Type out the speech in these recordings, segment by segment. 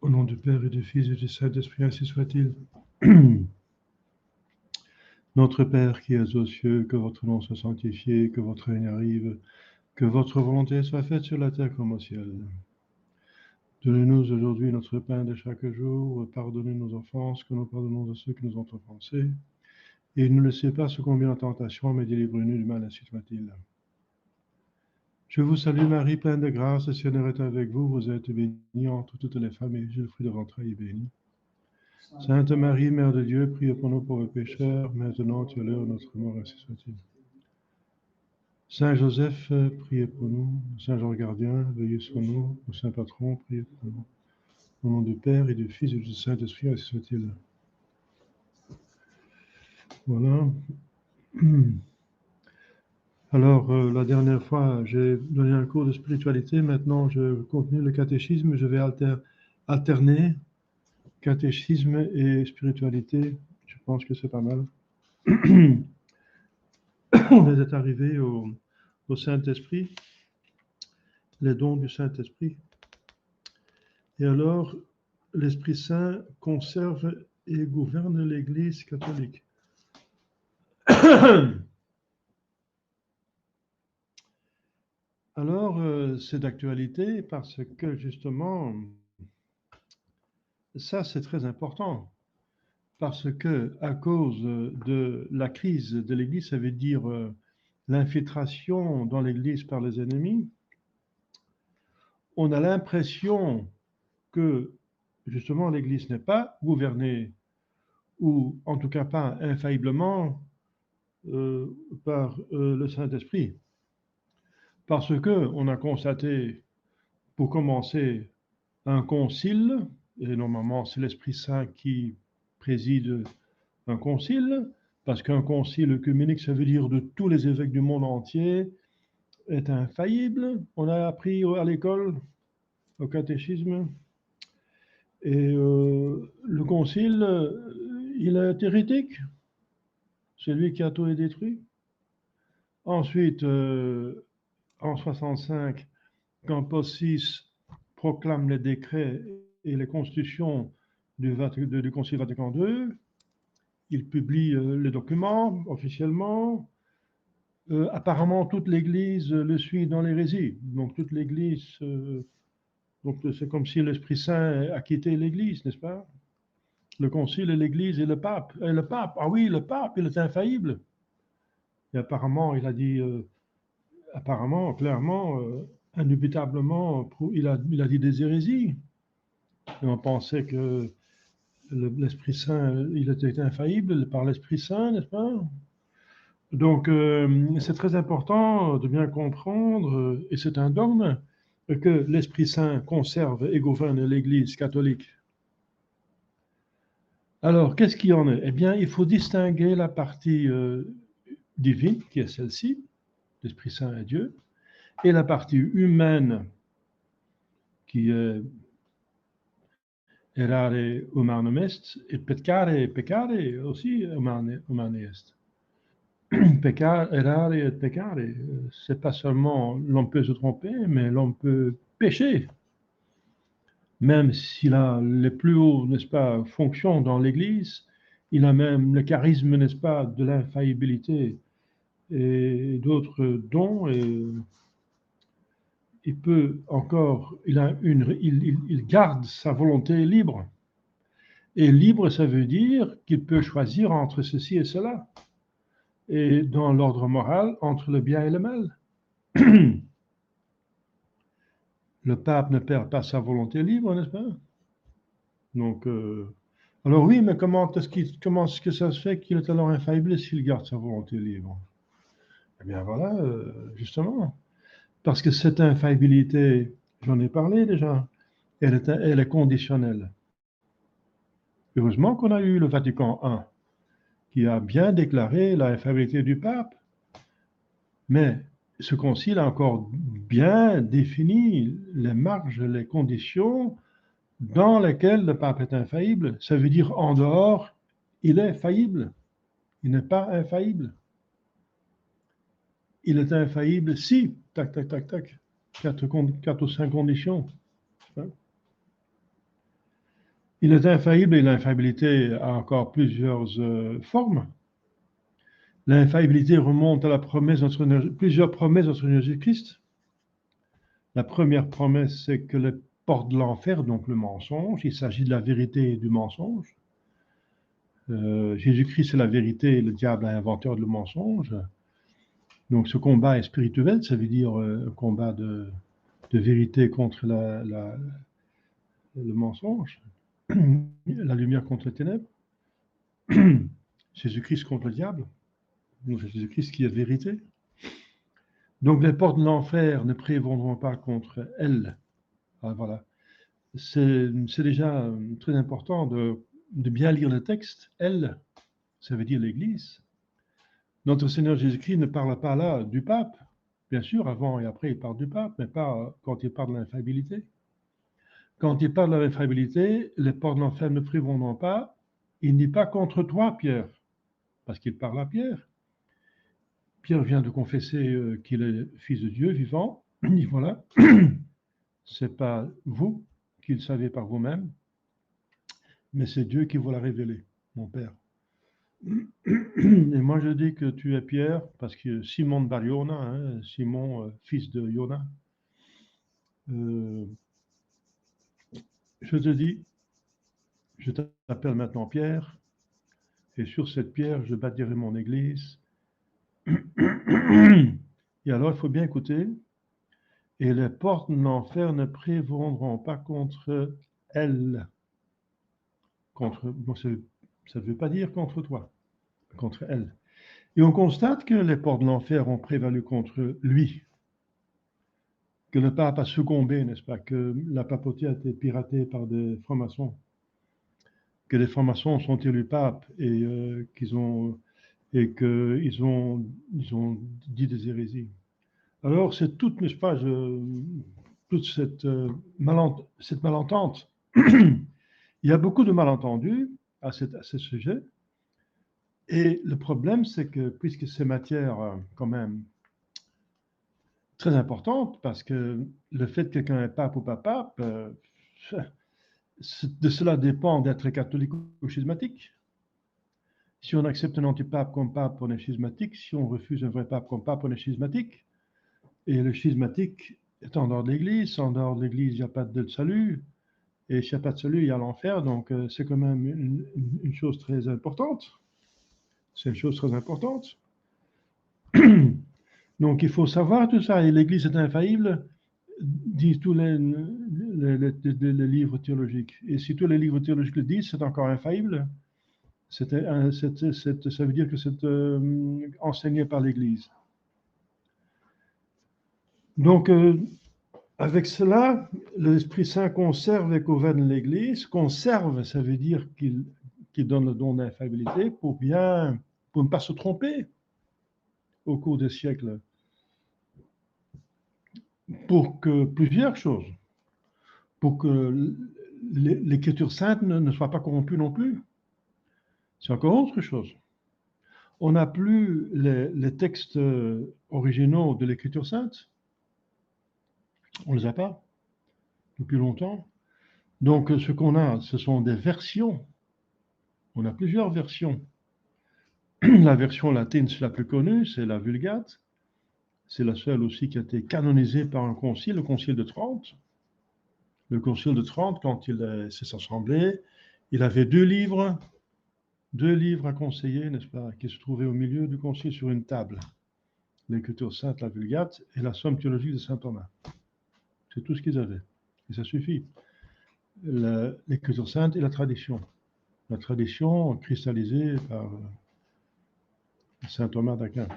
Au nom du Père et du Fils et du Saint-Esprit, ainsi soit-il. Notre Père qui es aux cieux, que votre nom soit sanctifié, que votre règne arrive, que votre volonté soit faite sur la terre comme au ciel. Donnez-nous aujourd'hui notre pain de chaque jour, pardonnez nos offenses, que nous pardonnons à ceux qui nous ont offensés, et ne nous laissez pas succomber en tentation, mais délivrez-nous du mal, ainsi soit-il. Je vous salue Marie, pleine de grâce, le Seigneur est avec vous, vous êtes bénie entre toutes les femmes, et Jésus, le fruit de votre entrailles, est béni. Sainte Marie, Mère de Dieu, priez pour nous pauvres pécheurs, maintenant et à l'heure de notre mort, ainsi soit-il. Saint Joseph, priez pour nous. Saint Jean Gardien, veillez sur nous. Saint Patron, priez pour nous. Au nom du Père et du Fils et du Saint-Esprit, ainsi soit-il. Voilà. Alors, la dernière fois, j'ai donné un cours de spiritualité. Maintenant, je continue le catéchisme. Je vais alterner catéchisme et spiritualité. Je pense que c'est pas mal. On est arrivé au Saint-Esprit, les dons du Saint-Esprit. Et alors, l'Esprit Saint conserve et gouverne l'Église catholique. Alors, c'est d'actualité parce que justement, ça c'est très important. Parce que à cause de la crise de l'Église, ça veut dire l'infiltration dans l'Église par les ennemis, on a l'impression que justement l'Église n'est pas gouvernée, ou en tout cas pas infailliblement, par le Saint-Esprit. Parce qu'on a constaté, pour commencer, un concile, et normalement c'est l'Esprit Saint qui préside un concile, parce qu'un concile œcuménique, ça veut dire de tous les évêques du monde entier, est infaillible. On a appris à l'école, au catéchisme. Et le concile, il est hérétique. C'est lui qui a tout détruit. Ensuite, en 65, quand Paul VI proclame les décrets et les constitutions du Concile Vatican II, il publie les documents officiellement. Apparemment, toute l'Église le suit dans l'hérésie. Donc, toute l'Église, donc c'est comme si l'Esprit Saint a quitté l'Église, n'est-ce pas? Le Concile et l'Église et le Pape. Et le Pape, ah oui, le Pape, il est infaillible. Et apparemment, il a dit, apparemment, clairement, indubitablement, il a dit des hérésies. Et on pensait que l'Esprit Saint, il était infaillible par l'Esprit Saint, n'est-ce pas? Donc, c'est très important de bien comprendre, et c'est un dogme, que l'Esprit Saint conserve et gouverne l'Église catholique. Alors, qu'est-ce qu'il y en est? Eh bien, il faut distinguer la partie divine, qui est celle-ci, l'Esprit Saint est Dieu, et la partie humaine, qui est errare humanum est, et peccare aussi humane est. Errare et peccare, c'est pas seulement l'homme peut se tromper, mais l'homme peut pécher. Même s'il a les plus hauts, n'est-ce pas, fonctions dans l'Église, il a même le charisme, n'est-ce pas, de l'infaillibilité et d'autres dons, et il peut encore, il garde sa volonté libre. Et libre, ça veut dire qu'il peut choisir entre ceci et cela. Et dans l'ordre moral, entre le bien et le mal. Le pape ne perd pas sa volonté libre, n'est-ce pas? Donc, alors oui, mais comment est-ce que ça se fait qu'il est alors infaillible s'il garde sa volonté libre? Eh bien voilà, justement. Parce que cette infaillibilité, j'en ai parlé déjà, elle est conditionnelle. Heureusement qu'on a eu le Vatican I, qui a bien déclaré l'infaillibilité du pape. Mais ce concile a encore bien défini les marges, les conditions dans lesquelles le pape est infaillible. Ça veut dire en dehors, il est faillible. Il n'est pas infaillible. Il est infaillible si, tac, tac, tac, tac, quatre ou cinq conditions. Il est infaillible et l'infaillibilité a encore plusieurs formes. L'infaillibilité remonte à la promesse plusieurs promesses de notre Seigneur Jésus-Christ. La première promesse, c'est que les portes de l'enfer, donc le mensonge, il s'agit de la vérité et du mensonge. Jésus-Christ est la vérité et le diable est inventeur de le mensonge. Donc ce combat est spirituel, ça veut dire un combat de vérité contre le mensonge, la lumière contre les ténèbres, Jésus-Christ contre le diable, donc Jésus-Christ qui est vérité. Donc les portes de l'enfer ne prévaudront pas contre elle. Ah, voilà. C'est déjà très important de bien lire le texte. Elle, ça veut dire l'Église. Notre Seigneur Jésus-Christ ne parle pas là du pape. Bien sûr, avant et après, il parle du pape, mais pas quand il parle de l'infaillibilité. Quand il parle de l'infaillibilité, les portes de l'enfer ne prévaudront pas. Il n'est pas contre toi, Pierre, parce qu'il parle à Pierre. Pierre vient de confesser qu'il est fils de Dieu vivant. Il dit voilà, c'est pas vous qui le savez par vous-même, mais c'est Dieu qui vous l'a révélé, mon Père. Et moi je dis que tu es Pierre, parce que Simon de Bar-Yona, hein, Simon, fils de Yona, je te dis, je t'appelle maintenant Pierre, et sur cette pierre je bâtirai mon église. Et alors il faut bien écouter, et les portes de l'enfer ne prévaudront pas contre elle. Bon, ça ne veut pas dire contre toi, contre elle. Et on constate que les portes de l'enfer ont prévalu contre lui, que le pape a succombé, n'est-ce pas, que la papauté a été piratée par des francs-maçons, que les francs-maçons sont élus papes et qu'ils ont dit des hérésies. Alors c'est toute, n'est-ce pas, toute cette malentente. Il y a beaucoup de malentendus à ce sujet. Et le problème, c'est que puisque c'est matière quand même très importante, parce que le fait que quelqu'un est pape ou pas pape, de cela dépend d'être catholique ou schismatique. Si on accepte un antipape comme pape, on est schismatique. Si on refuse un vrai pape comme pape, on est schismatique. Et le schismatique est en dehors de l'Église. En dehors de l'Église, il n'y a pas de salut. Et s'il n'y a pas de salut, il y a l'enfer. Donc c'est quand même une chose très importante. C'est une chose très importante. Donc il faut savoir tout ça. Et l'Église est infaillible, disent tous les livres théologiques. Et si tous les livres théologiques le disent, c'est encore infaillible. Ça veut dire que c'est enseigné par l'Église. Donc, avec cela, l'Esprit Saint conserve et gouverne l'Église. Conserve, ça veut dire qu'il donne le don d'infaillibilité pour ne pas se tromper au cours des siècles. Pour que plusieurs choses. Pour que l'Écriture sainte ne soit pas corrompue non plus. C'est encore autre chose. On n'a plus les textes originaux de l'Écriture sainte. On ne les a pas depuis longtemps. Donc, ce qu'on a, ce sont des versions. On a plusieurs versions. La version latine, c'est la plus connue, c'est la Vulgate. C'est la seule aussi qui a été canonisée par un concile, le concile de Trente. Le concile de Trente, quand il s'est assemblé, il avait deux livres à conseiller, n'est-ce pas, qui se trouvaient au milieu du concile sur une table. L'Écriture sainte, la Vulgate, et la Somme théologique de saint Thomas. C'est tout ce qu'ils avaient. Et ça suffit. L'Écriture sainte et la tradition. La tradition cristallisée par saint Thomas d'Aquin,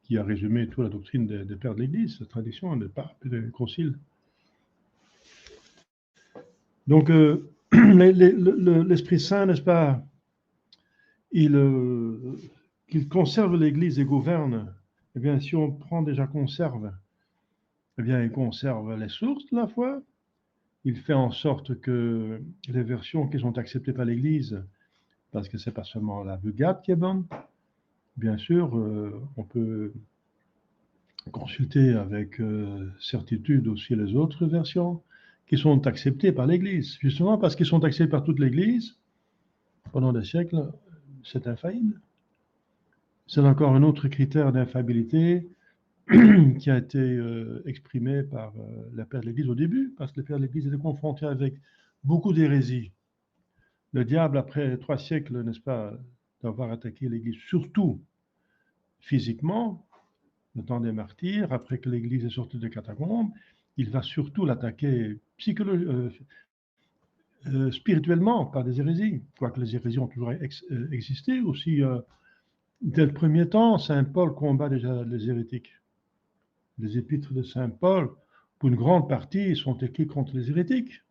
qui a résumé toute la doctrine des pères de l'Église, la tradition, des papes et des conciles. Donc, l'Esprit Saint, n'est-ce pas, qu'il conserve l'Église et gouverne. Eh bien, si on prend déjà conserve, eh bien, il conserve les sources de la foi. Il fait en sorte que les versions qui sont acceptées par l'Église, parce que c'est pas seulement la Vulgate qui est bonne, bien sûr, on peut consulter avec certitude aussi les autres versions qui sont acceptés par l'Église. Justement parce qu'ils sont acceptés par toute l'Église, pendant des siècles, c'est infaillible. C'est encore un autre critère d'infaillibilité qui a été exprimé par les pères de l'Église au début, parce que les pères de l'Église étaient confrontés avec beaucoup d'hérésies. Le diable, après 3 siècles, n'est-ce pas, d'avoir attaqué l'Église, surtout physiquement, le temps des martyrs, après que l'Église est sortie des catacombes, il va surtout l'attaquer spirituellement par des hérésies, quoique les hérésies ont toujours existé aussi. Dès le premier temps, Saint Paul combat déjà les hérétiques. Les épîtres de Saint Paul, pour une grande partie, sont écrits contre les hérétiques,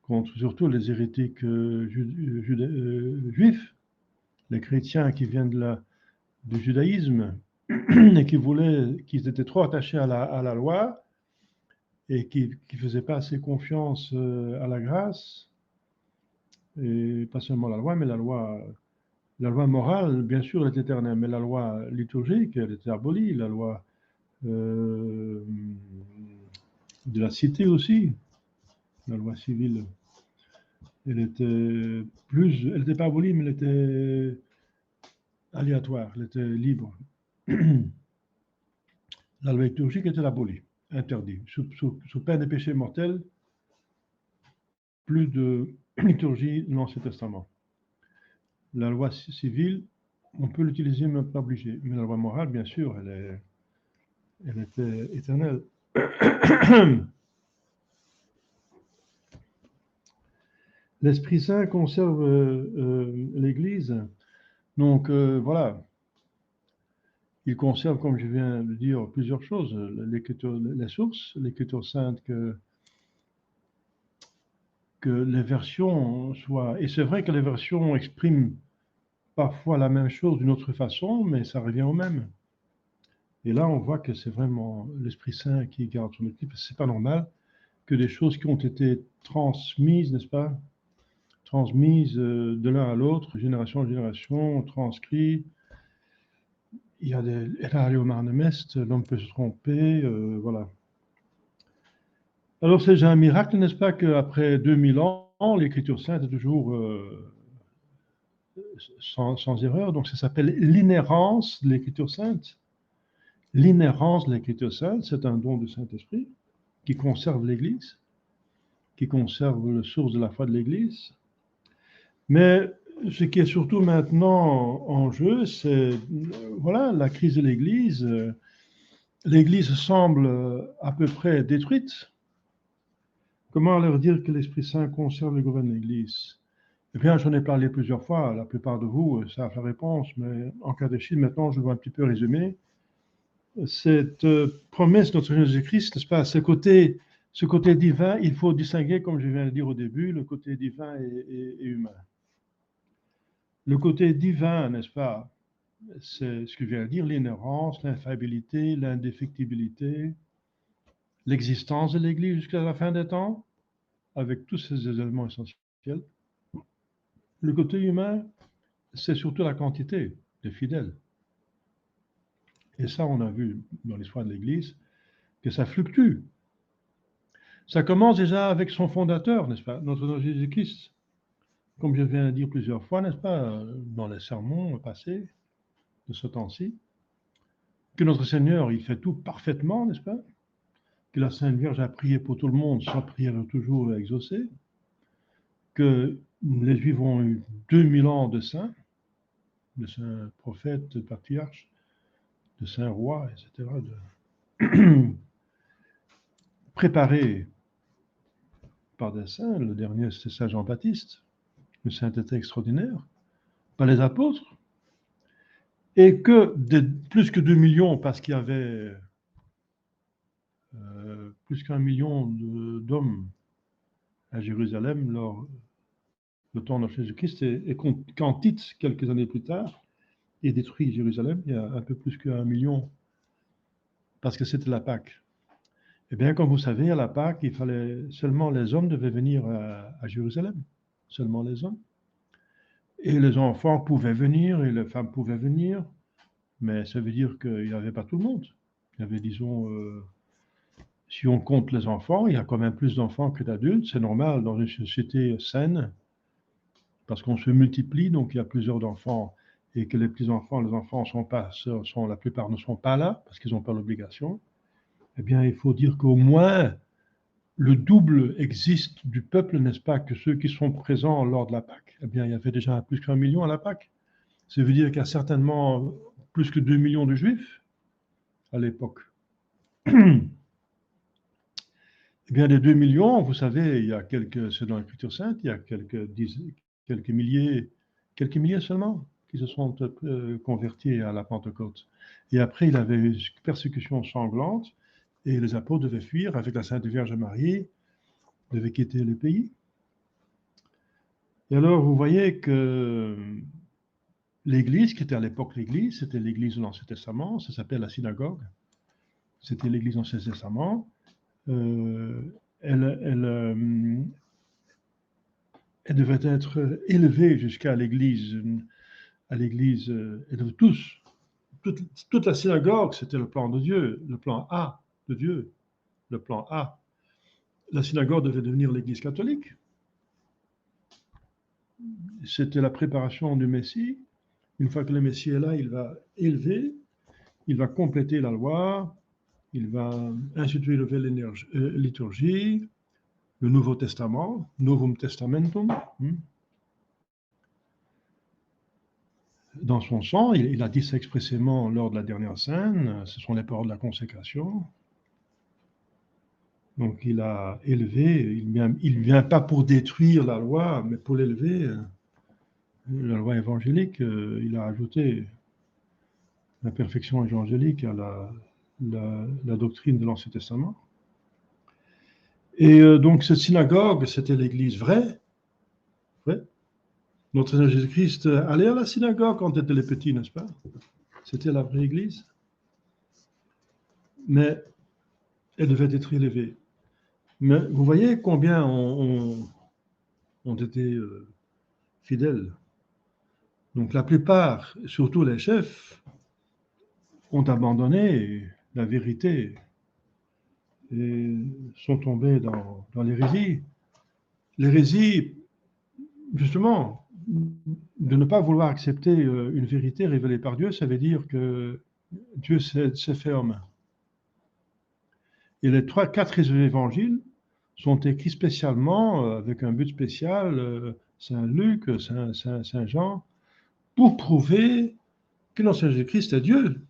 contre surtout les hérétiques juifs, les chrétiens qui viennent du judaïsme et qui étaient trop attachés à la loi et qui ne faisaient pas assez confiance à la grâce, et pas seulement la loi, mais la loi morale, bien sûr, elle est éternelle, mais la loi liturgique, elle était abolie, la loi de la cité aussi, la loi civile, elle était pas abolie, mais elle était aléatoire, elle était libre. La loi liturgique était abolie, interdite, sous peine de péché mortel, plus de liturgie dans l'Ancien Testament. La loi civile, on peut l'utiliser, mais pas obligé. Mais la loi morale, bien sûr, elle était éternelle. L'Esprit Saint conserve l'Église. Donc voilà, il conserve, comme je viens de dire, plusieurs choses. Les sources, l'Écriture sainte, que les versions soient... Et c'est vrai que les versions expriment parfois la même chose d'une autre façon, mais ça revient au même. Et là, on voit que c'est vraiment l'Esprit Saint qui garde son équipe. C'est pas normal que des choses qui ont été transmises, n'est-ce pas, transmises de l'un à l'autre, génération en génération, transcrites. Il y a des l'homme peut se tromper, voilà. Alors c'est un miracle, n'est-ce pas, qu'après 2000 ans, l'Écriture sainte est toujours sans erreur. Donc ça s'appelle l'inhérence de l'Écriture sainte. L'inhérence de l'Écriture sainte, c'est un don du Saint-Esprit qui conserve l'Église, qui conserve la source de la foi de l'Église. Mais ce qui est surtout maintenant en jeu, c'est voilà, la crise de l'Église. L'Église semble à peu près détruite. Comment leur dire que l'Esprit Saint conserve et gouverne l'Église? Eh bien, j'en ai parlé plusieurs fois. La plupart de vous savent la réponse, mais en catéchisme, maintenant, je vais un petit peu résumer. Cette promesse de notre Seigneur Jésus-Christ, n'est-ce pas, ce côté divin, il faut distinguer, comme je viens de dire au début, le côté divin et humain. Le côté divin, n'est-ce pas, c'est ce que je viens de dire, l'inhérence, l'infaillibilité, l'indéfectibilité, l'existence de l'Église jusqu'à la fin des temps, avec tous ces éléments essentiels. Le côté humain, c'est surtout la quantité de fidèles. Et ça, on a vu dans l'histoire de l'Église que ça fluctue. Ça commence déjà avec son fondateur, n'est-ce pas, notre Seigneur Jésus-Christ. Comme je viens de dire plusieurs fois, n'est-ce pas, dans les sermons passés de ce temps-ci, que notre Seigneur, il fait tout parfaitement, n'est-ce pas? Que la Sainte Vierge a prié pour tout le monde, sa prière est toujours exaucée, que les Juifs ont eu 2000 ans de saints prophètes, de patriarches, de saints rois, etc., préparés par des saints. Le dernier, c'était Saint Jean-Baptiste, le saint était extraordinaire, par les apôtres, et que plus que 2 millions, parce qu'il y avait plus qu'1 million d'hommes à Jérusalem lors le temps de Jésus-Christ, et quand Tite, quelques années plus tard, est détruit Jérusalem, il y a un peu plus qu'1 million, parce que c'était la Pâque. Eh bien, comme vous savez, à la Pâque, il fallait seulement les hommes devaient venir à Jérusalem, seulement les hommes. Et les enfants pouvaient venir et les femmes pouvaient venir, mais ça veut dire qu'il n'y avait pas tout le monde. Il y avait, disons, Si on compte les enfants, il y a quand même plus d'enfants que d'adultes. C'est normal dans une société saine, parce qu'on se multiplie, donc il y a plusieurs d'enfants, et que les petits-enfants, les enfants la plupart ne sont pas là, parce qu'ils n'ont pas l'obligation. Eh bien, il faut dire qu'au moins le double existe du peuple, n'est-ce pas, que ceux qui sont présents lors de la Pâque. Eh bien, il y avait déjà plus qu'1 million à la Pâque. Ça veut dire qu'il y a certainement plus que 2 millions de juifs à l'époque. Eh bien, les 2 millions, vous savez, il y a c'est dans l'Écriture sainte, il y a quelques milliers seulement qui se sont convertis à la Pentecôte. Et après, il y avait une persécution sanglante et les apôtres devaient fuir avec la Sainte Vierge Marie, devaient quitter le pays. Et alors, vous voyez que l'Église, qui était à l'époque l'Église, c'était l'Église de l'Ancien Testament, ça s'appelait la synagogue, c'était l'Église de l'Ancien Testament. Elle devait être élevée jusqu'à l'Église, et de tous. Toute la synagogue, c'était le plan de Dieu, le plan A de Dieu, le plan A. La synagogue devait devenir l'Église catholique. C'était la préparation du Messie. Une fois que le Messie est là, il va élever, il va compléter la loi, il va instituer la nouvelle liturgie, le Nouveau Testament, Novum Testamentum. Dans son sang, il a dit ça expressément lors de la dernière scène, ce sont les paroles de la consécration. Donc il a élevé, il vient pas pour détruire la loi, mais pour l'élever. La loi évangélique, il a ajouté la perfection évangélique à la doctrine de l'Ancien Testament. Et donc cette synagogue, c'était l'église vraie. Notre Seigneur Jésus-Christ allait à la synagogue quand on était les petits, n'est-ce pas? C'était la vraie église. Mais elle devait être élevée. Mais vous voyez combien ont été fidèles. Donc la plupart, surtout les chefs, ont abandonné la vérité et sont tombés dans l'hérésie. L'hérésie, justement, de ne pas vouloir accepter une vérité révélée par Dieu, ça veut dire que Dieu s'est fait homme. Et les 4 évangiles sont écrits spécialement avec un but spécial, Saint Luc, Saint Jean, pour prouver que notre Seigneur Jésus-Christ est Dieu.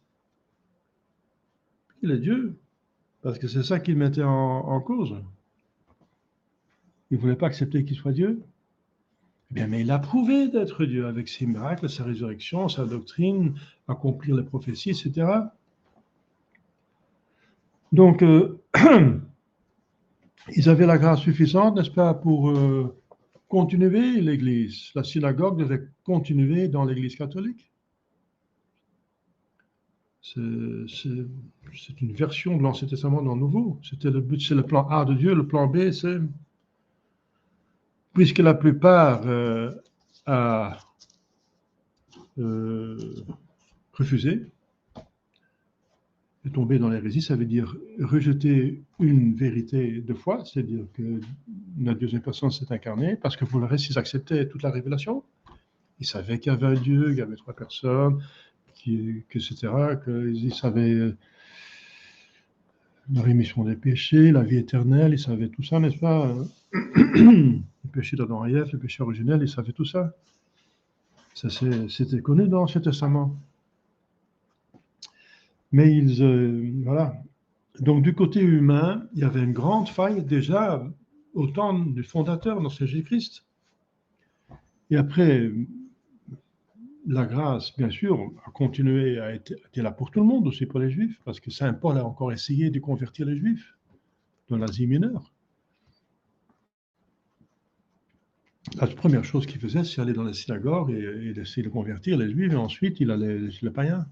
Il est Dieu, parce que c'est ça qu'il mettait en cause. Il ne voulait pas accepter qu'il soit Dieu. Eh bien, mais il a prouvé d'être Dieu avec ses miracles, sa résurrection, sa doctrine, accomplir les prophéties, etc. Donc, ils avaient la grâce suffisante, n'est-ce pas, pour continuer l'Église. La synagogue devait continuer dans l'Église catholique. C'est une version de l'Ancien Testament dans le Nouveau. C'était le but, c'est le plan A de Dieu. Le plan B, c'est puisque la plupart a refusé, est tombé dans l'hérésie, ça veut dire rejeter une vérité de foi, c'est-à-dire que la deuxième personne s'est incarnée, parce que pour le reste, ils acceptaient toute la révélation. Ils savaient qu'il y avait un Dieu, qu'il y avait 3 personnes, etc., qu'ils savaient la rémission des péchés, la vie éternelle, ils savaient tout ça, n'est-ce pas? Le péché d'Adam et Ève, le péché originel, ils savaient tout ça. Ça c'était connu dans l'Ancien Testament. Mais voilà. Donc du côté humain, il y avait une grande faille déjà au temps du fondateur, dans Jésus-Christ. Et après, la grâce, bien sûr, a continué à être là pour tout le monde, aussi pour les Juifs, parce que Saint Paul a encore essayé de convertir les Juifs dans l'Asie mineure. La première chose qu'il faisait, c'est aller dans la synagogue et essayer de convertir les Juifs, et ensuite il allait chez les païens.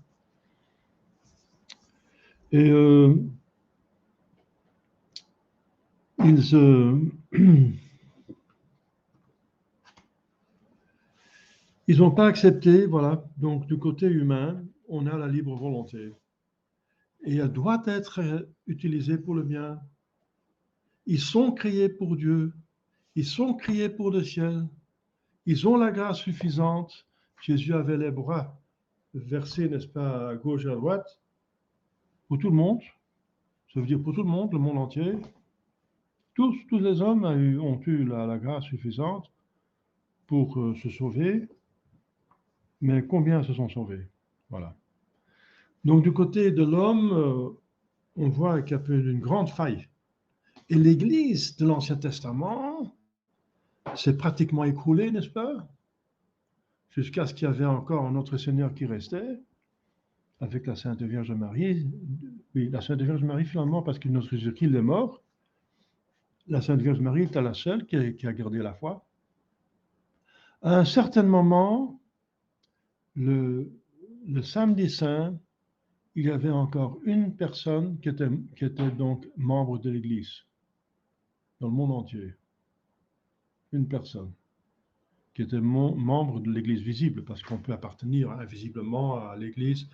Et ils n'ont pas accepté, voilà. Donc du côté humain, on a la libre volonté. Et elle doit être utilisée pour le bien. Ils sont créés pour Dieu. Ils sont créés pour le ciel. Ils ont la grâce suffisante. Jésus avait les bras versés, n'est-ce pas, à gauche et à droite, pour tout le monde. Ça veut dire pour tout le monde entier. Tous les hommes ont eu la grâce suffisante pour se sauver. Mais combien se sont sauvés? Voilà. Donc, du côté de l'homme, on voit qu'il y a une grande faille. Et l'Église de l'Ancien Testament s'est pratiquement écroulée, n'est-ce pas? Jusqu'à ce qu'il y avait encore notre Seigneur qui restait, avec la Sainte Vierge Marie. Oui, la Sainte Vierge Marie, finalement, parce que notre Jésus-Christ est mort, la Sainte Vierge Marie était la seule qui a gardé la foi. À un certain moment, le samedi saint, il y avait encore une personne qui était donc membre de l'Église, dans le monde entier. Une personne qui était membre de l'Église visible, parce qu'on peut appartenir invisiblement à l'Église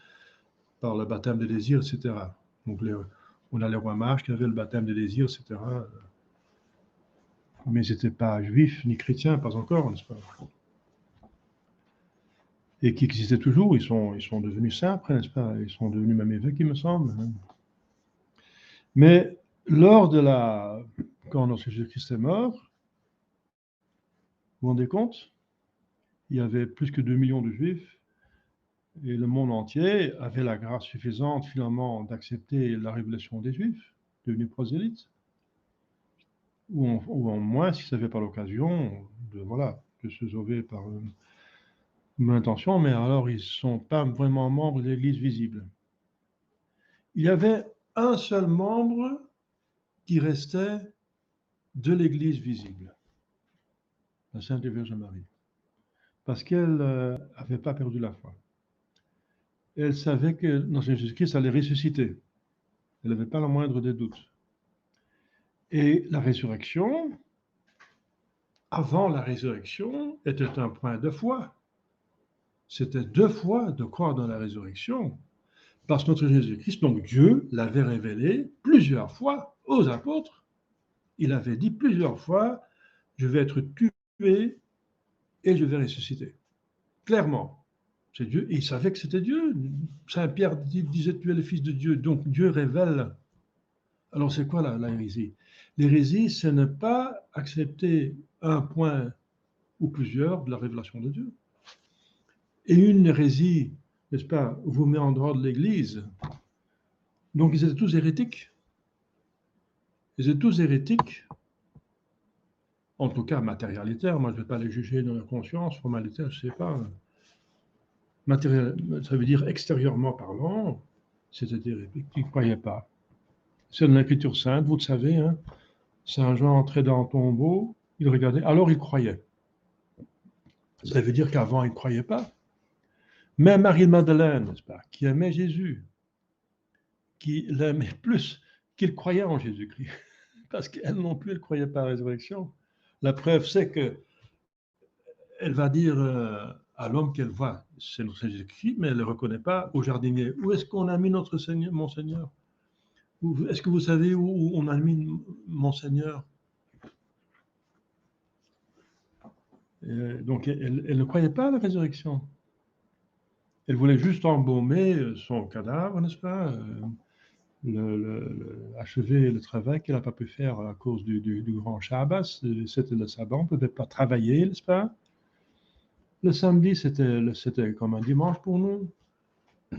par le baptême de désir, etc. Donc, on a les rois mages qui avaient le baptême de désir, etc. Mais ils n'étaient pas juifs ni chrétiens, pas encore, n'est-ce pas? Et qui existaient toujours, ils sont devenus saints après, n'est-ce pas? Ils sont devenus même évêques, il me semble. Mais lors de quand notre Jésus-Christ est mort, vous vous rendez compte? Il y avait plus que 2 millions de juifs et le monde entier avait la grâce suffisante finalement d'accepter la révélation des juifs, devenus prosélytes. Ou en moins, si ça n'avait pas l'occasion de se sauver par une intention, mais alors ils ne sont pas vraiment membres de l'Église visible. Il y avait un seul membre qui restait de l'Église visible, la Sainte Vierge Marie, parce qu'elle n'avait pas perdu la foi. Elle savait que notre Jésus-Christ allait ressusciter. Elle n'avait pas le moindre des doutes. Et la résurrection, avant la résurrection, était un point de foi. C'était 2 fois de croire dans la résurrection. Parce que notre Jésus-Christ, donc Dieu, l'avait révélé plusieurs fois aux apôtres. Il avait dit plusieurs fois, je vais être tué et je vais ressusciter. Clairement, c'est Dieu. Et il savait que c'était Dieu. Saint Pierre disait, tu es le Fils de Dieu. Donc Dieu révèle. Alors c'est quoi la hérésie? L'hérésie, c'est ne pas accepter un point ou plusieurs de la révélation de Dieu. Et une hérésie, n'est-ce pas, vous met en dehors de l'Église. Donc ils étaient tous hérétiques. Ils étaient tous hérétiques, en tout cas matérialitaires. Moi, je ne vais pas les juger dans leur conscience, formalitaire, je ne sais pas. Ça veut dire extérieurement parlant, c'était hérétique, ils ne croyaient pas. C'est de l'Écriture sainte, vous le savez, hein. Saint Jean entrait dans le tombeau, il regardait, alors il croyait. Ça veut dire qu'avant, il ne croyait pas. Même Marie-Madeleine, n'est-ce pas, qui aimait Jésus, qui l'aimait plus qu'il croyait en Jésus-Christ, parce qu'elle non plus, elle ne croyait pas à la résurrection. La preuve, c'est que elle va dire à l'homme qu'elle voit, c'est notre Seigneur Jésus-Christ, mais elle ne le reconnaît pas au jardinier. Où est-ce qu'on a mis notre Seigneur, mon Seigneur? Est-ce que vous savez où on a mis mon Seigneur? Donc, elle ne croyait pas à la résurrection. Elle voulait juste embaumer son cadavre, n'est-ce pas? Achever le travail qu'elle n'a pas pu faire à cause du grand Shabbos. C'était le sabbat, on ne pouvait pas travailler, n'est-ce pas? Le samedi, c'était comme un dimanche pour nous.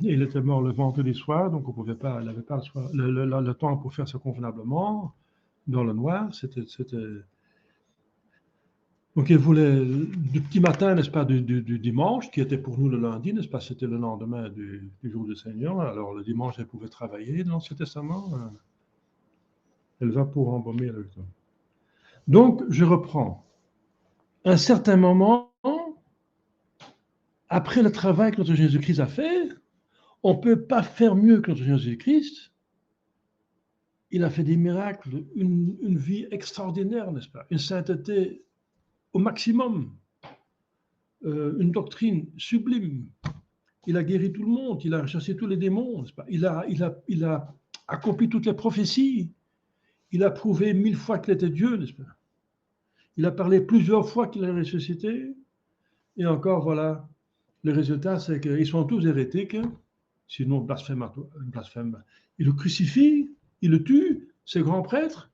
Il était mort le vendredi soir, donc on pouvait pas, elle n'avait pas le temps pour faire ça convenablement. Dans le noir, donc il voulait du petit matin, n'est-ce pas, du dimanche, qui était pour nous le lundi, n'est-ce pas, c'était le lendemain du jour du Seigneur. Alors le dimanche, elle pouvait travailler dans l'Ancien Testament. Elle va pour embaumer le temps. Donc, je reprends. Un certain moment, après le travail que notre Jésus-Christ a fait, on ne peut pas faire mieux que notre Jésus-Christ. Il a fait des miracles, une vie extraordinaire, n'est-ce pas? Une sainteté au maximum, une doctrine sublime. Il a guéri tout le monde, il a chassé tous les démons, n'est-ce pas? Il a accompli toutes les prophéties. Il a prouvé 1000 fois qu'il était Dieu, n'est-ce pas? Il a parlé plusieurs fois qu'il a ressuscité. Et encore, voilà, le résultat, c'est qu'ils sont tous hérétiques, sinon blasphème. Ils le crucifient, ils le tuent. Ses grands prêtres,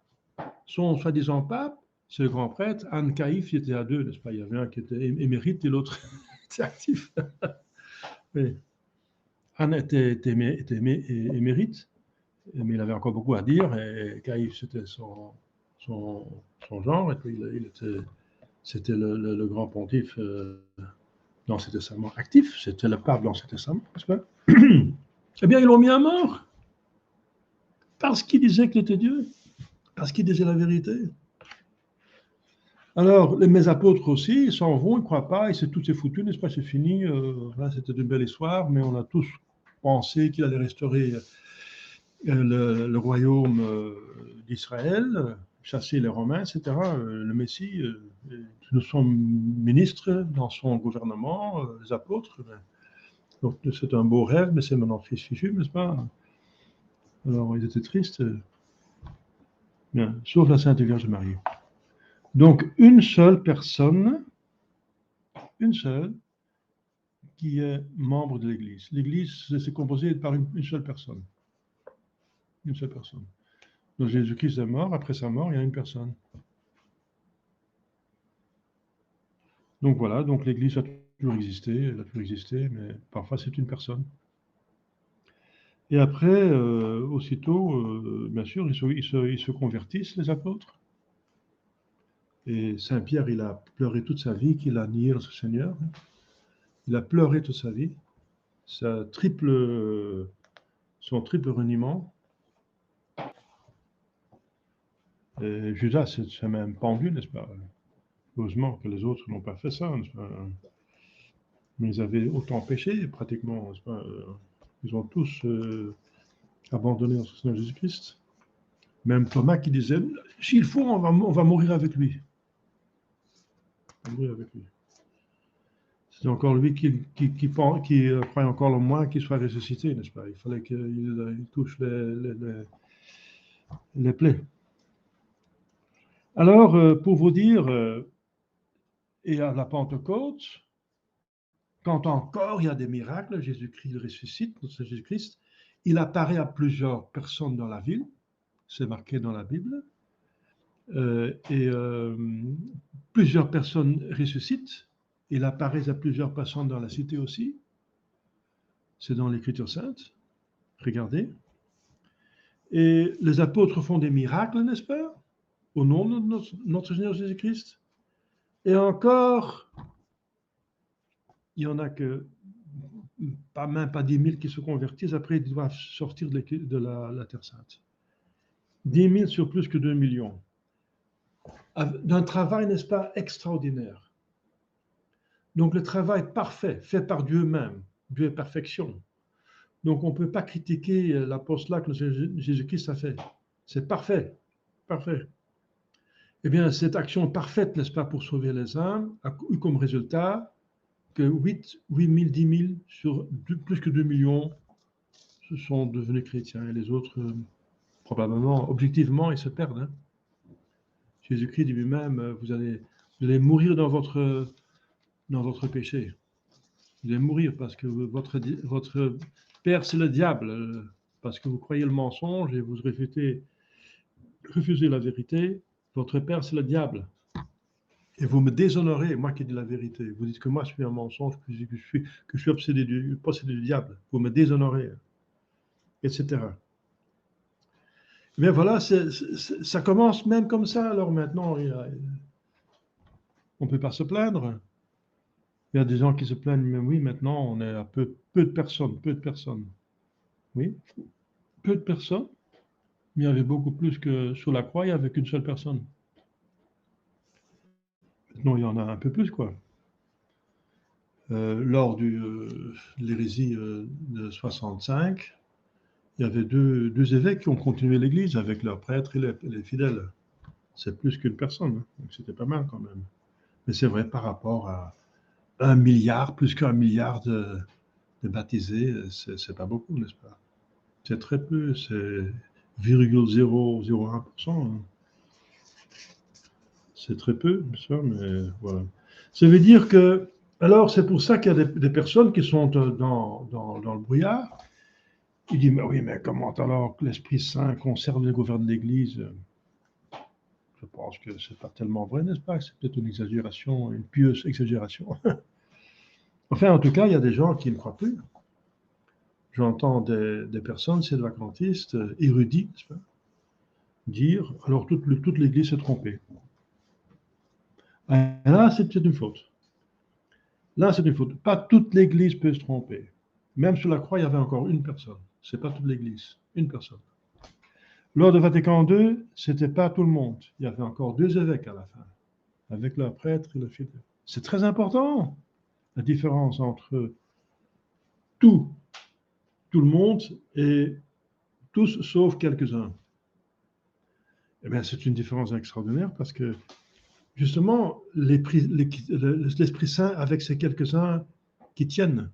son soi-disant pape, c'est le grand prêtre. Anne Caïphe, il était à deux, n'est-ce pas? Il y avait un qui était émérite et l'autre était actif. Oui. Anne était émérite, mais il avait encore beaucoup à dire. Et Caïphe, c'était son genre. Et puis, c'était le grand pontife dans l'Ancien Testament actif. C'était le pape dans l'Ancien Testament, n'est-ce pas? Eh bien, ils l'ont mis à mort parce qu'il disait qu'il était Dieu, parce qu'il disait la vérité. Alors, mes apôtres aussi, ils s'en vont, ils ne croient pas, et tout est foutu, n'est-ce pas, c'est fini. Là, c'était une belle histoire, mais on a tous pensé qu'il allait restaurer le royaume d'Israël, chasser les Romains, etc. Le Messie, nous sommes ministres dans son gouvernement, les apôtres. Donc, c'est un beau rêve, mais c'est maintenant fichu, n'est-ce pas? Alors, ils étaient tristes, bien, sauf la Sainte Vierge Marie. Donc, une seule personne, une seule, qui est membre de l'Église. L'Église, c'est composé par une seule personne. Une seule personne. Donc, Jésus-Christ est mort, après sa mort, il y a une personne. Donc voilà, donc l'Église a toujours existé, elle a toujours existé, mais parfois c'est une personne. Et après, aussitôt, bien sûr, ils se convertissent, les apôtres. Et Saint Pierre, il a pleuré toute sa vie qu'il a nié notre Seigneur. Il a pleuré toute sa vie. Son triple reniement. Et Judas s'est même pendu, n'est-ce pas? Heureusement que les autres n'ont pas fait ça, n'est-ce pas? Mais ils avaient autant péché, pratiquement, n'est-ce pas? Ils ont tous abandonné notre Seigneur Jésus-Christ. Même Thomas qui disait, s'il faut, on va mourir avec lui. On va mourir avec lui. C'est encore lui qui croit encore le moins qu'il soit ressuscité, n'est-ce pas? Il fallait qu'il touche les plaies. Alors, pour vous dire, et à la Pentecôte, quand encore il y a des miracles, Jésus-Christ ressuscite, notre Jésus-Christ, il apparaît à plusieurs personnes dans la ville, c'est marqué dans la Bible, et plusieurs personnes ressuscitent, il apparaît à plusieurs personnes dans la cité aussi, c'est dans l'Écriture sainte, regardez. Et les apôtres font des miracles, n'est-ce pas, au nom de notre Seigneur Jésus-Christ. Et encore, il y en a que même pas 10 000 qui se convertissent, après ils doivent sortir de la Terre Sainte. 10 000 sur plus que 2 millions. D'un travail, n'est-ce pas, extraordinaire. Donc le travail parfait, fait par Dieu même, Dieu est perfection. Donc on ne peut pas critiquer l'apostolat que Jésus-Christ a fait. C'est parfait, parfait. Eh bien, cette action parfaite, n'est-ce pas, pour sauver les âmes, a eu comme résultat que 8 000, 10 000 sur plus que 2 millions se sont devenus chrétiens. Et les autres, probablement, objectivement, ils se perdent. Hein. Jésus-Christ dit lui-même, vous allez mourir dans votre péché. Vous allez mourir parce que votre père, c'est le diable, parce que vous croyez le mensonge et vous refusez la vérité. Votre père, c'est le diable. Et vous me déshonorez, moi qui dis la vérité. Vous dites que moi, je suis un mensonge, que je suis possédé du diable. Vous me déshonorez, etc. Mais voilà, ça commence même comme ça. Alors maintenant, on ne peut pas se plaindre. Il y a des gens qui se plaignent, mais oui, maintenant, on est à peu de personnes, peu de personnes. Oui, peu de personnes, mais il y avait beaucoup plus que sur la croix, il n'y avait qu'une seule personne. Maintenant, il y en a un peu plus, quoi. Lors de l'hérésie de 65, il y avait deux évêques qui ont continué l'Église avec leurs prêtres et les fidèles. C'est plus qu'une personne, hein. Donc c'était pas mal quand même. Mais c'est vrai, par rapport à 1 milliard, plus qu'1 milliard de baptisés, c'est pas beaucoup, n'est-ce pas? C'est très peu. 0,001%. Hein. C'est très peu, ça, mais voilà. Ça veut dire que, alors c'est pour ça qu'il y a des personnes qui sont dans le brouillard. Ils disent, mais oui, mais comment alors que l'Esprit Saint conserve et gouverne l'Église? Je pense que c'est pas tellement vrai, n'est-ce pas? C'est peut-être une exagération, une pieuse exagération. Enfin, en tout cas, il y a des gens qui ne croient plus. J'entends des personnes, c'est vacantistes, érudits, n'est-ce pas, dire, alors toute l'Église s'est trompée. Et là, c'est une faute. Là, c'est une faute. Pas toute l'Église peut se tromper. Même sur la croix, il y avait encore une personne. Ce n'est pas toute l'Église, une personne. Lors de Vatican II, ce n'était pas tout le monde. Il y avait encore 2 évêques à la fin, avec le prêtre et le fidèle. C'est très important, la différence entre tout, tout le monde et tous sauf quelques-uns. Eh bien, c'est une différence extraordinaire parce que, justement, l'Esprit Saint avec ces quelques-uns qui tiennent.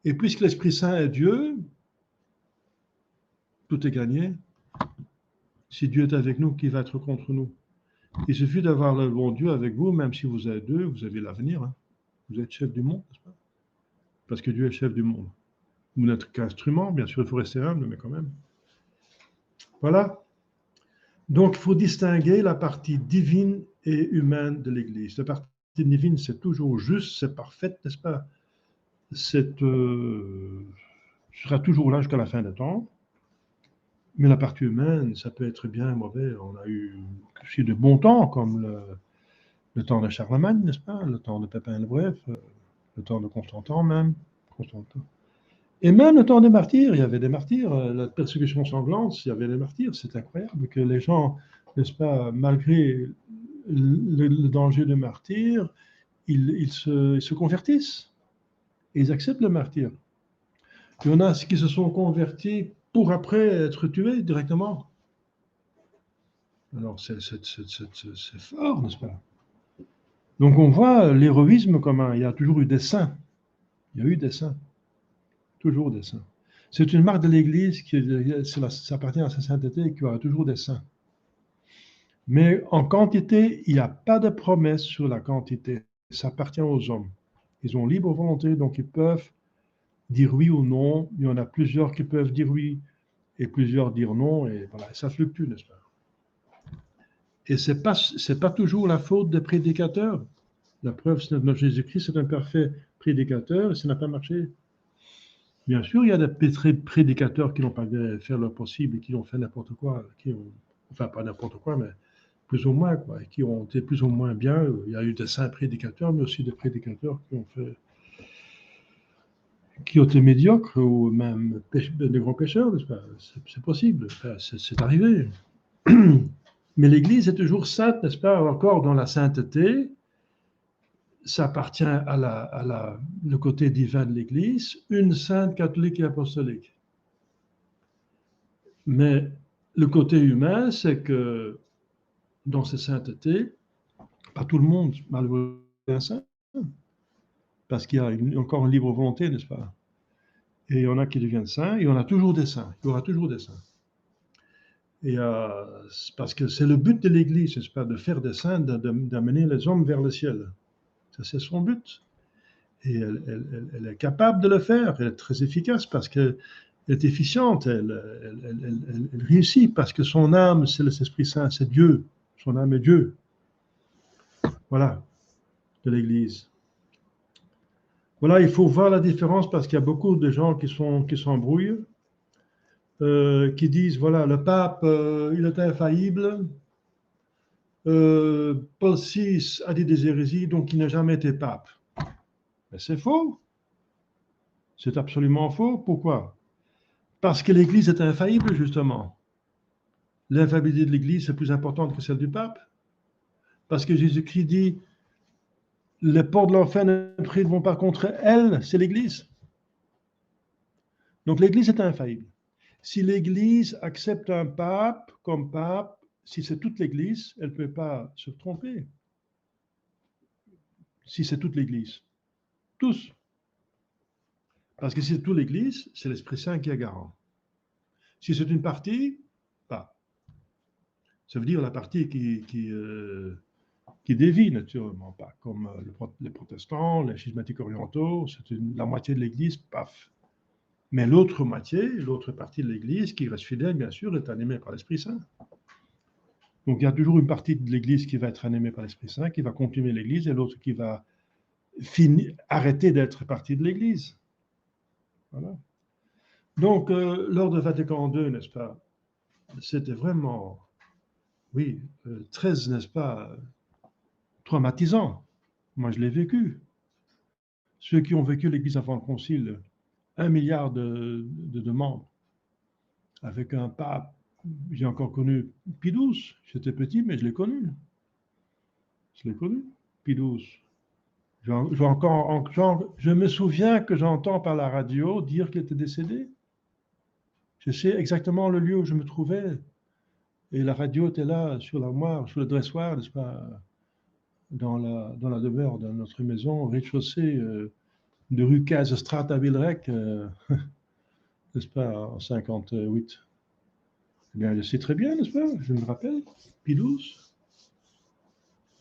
Et puisque l'Esprit Saint est Dieu, tout est gagné. Si Dieu est avec nous, qui va être contre nous? Il suffit d'avoir le bon Dieu avec vous, même si vous êtes 2, vous avez l'avenir. Hein. Vous êtes chef du monde, n'est-ce pas? Parce que Dieu est chef du monde. Vous n'êtes qu'instrument, bien sûr, il faut rester humble, mais quand même. Voilà. Donc, il faut distinguer la partie divine et humaine de l'Église. La partie divine, c'est toujours juste, c'est parfait, n'est-ce pas? Sera toujours là jusqu'à la fin des temps. Mais la partie humaine, ça peut être bien mauvais. On a eu aussi de bons temps, comme le temps de Charlemagne, n'est-ce pas? Le temps de Pépin le Bref, le temps de Constantin même. Constantin. Et même le temps des martyrs, il y avait des martyrs. La persécution sanglante, il y avait des martyrs. C'est incroyable que les gens, n'est-ce pas, malgré le danger de martyr, ils se convertissent et ils acceptent le martyr. Il y en a qui se sont convertis pour après être tués directement. Alors c'est fort, n'est-ce pas? Donc on voit l'héroïsme commun. Il y a toujours eu des saints. Il y a eu des saints. Toujours des saints. C'est une marque de l'Église ça appartient à sa sainteté qu'il y aura toujours des saints. Mais en quantité, il n'y a pas de promesse sur la quantité. Ça appartient aux hommes. Ils ont libre volonté, donc ils peuvent dire oui ou non. Il y en a plusieurs qui peuvent dire oui et plusieurs dire non. Et voilà, ça fluctue, n'est-ce pas? Et ce n'est pas toujours la faute des prédicateurs. La preuve, c'est que notre Jésus-Christ est un parfait prédicateur et ça n'a pas marché. Bien sûr, il y a des prédicateurs qui n'ont pas fait leur possible et qui ont fait n'importe quoi, enfin pas n'importe quoi, mais plus ou moins, quoi, et qui ont été plus ou moins bien. Il y a eu des saints prédicateurs, mais aussi des prédicateurs qui ont été médiocres ou même des grands pécheurs, c'est possible, enfin, c'est arrivé. Mais l'Église est toujours sainte, n'est-ce pas, encore dans la sainteté. Ça appartient à le côté divin de l'Église, une sainte catholique et apostolique. Mais le côté humain, c'est que dans ces saintetés, pas tout le monde, malheureusement, est saint, parce qu'il y a encore une libre volonté, n'est-ce pas? Et il y en a qui deviennent saints, et on a toujours des saints, il y aura toujours des saints. Et parce que c'est le but de l'Église, n'est-ce pas, de faire des saints, d'amener les hommes vers le ciel. Ça, c'est son but. Et elle est capable de le faire, elle est très efficace parce qu'elle est efficiente, elle réussit parce que son âme, c'est l'Esprit Saint, c'est Dieu. Son âme est Dieu. Voilà, de l'Église. Voilà, il faut voir la différence parce qu'il y a beaucoup de gens qui s'embrouillent, qui disent, voilà, le pape, il est infaillible. Paul VI a dit des hérésies, donc il n'a jamais été pape. Mais c'est faux. C'est absolument faux. Pourquoi? Parce que l'Église est infaillible, justement. L'infaillibilité de l'Église est plus importante que celle du pape. Parce que Jésus-Christ dit, les portes de l'enfer ne vont pas contre elle, c'est l'Église. Donc l'Église est infaillible. Si l'Église accepte un pape comme pape, si c'est toute l'Église, elle ne peut pas se tromper. Si c'est toute l'Église. Tous. Parce que si c'est toute l'Église, c'est l'Esprit Saint qui est garant. Si c'est une partie, Ça veut dire la partie qui dévie, naturellement, pas comme les protestants, les schismatiques orientaux, c'est la moitié de l'Église, paf. Mais l'autre moitié, l'autre partie de l'Église, qui reste fidèle, bien sûr, est animée par l'Esprit Saint. Donc il y a toujours une partie de l'Église qui va être animée par l'Esprit Saint, qui va continuer l'Église, et l'autre qui va arrêter d'être partie de l'Église. Voilà. Donc, lors de Vatican II, n'est-ce pas, c'était vraiment, oui, très, n'est-ce pas, traumatisant. Moi, je l'ai vécu. Ceux qui ont vécu l'Église avant le Concile, 1 milliard de membres, avec un pape, j'ai encore connu Pie XII. J'étais petit, mais je l'ai connu. Je l'ai connu, Pie XII. Je me souviens que j'entends par la radio dire qu'il était décédé. Je sais exactement le lieu où je me trouvais. Et la radio était là, sur l'armoire, sur le dressoir, n'est-ce pas, dans la demeure de notre maison, au rez-de-chaussée de rue Cazestraat à Villerec, n'est-ce pas, en 58. Eh bien, je sais très bien, n'est-ce pas, je me rappelle, Pie XII.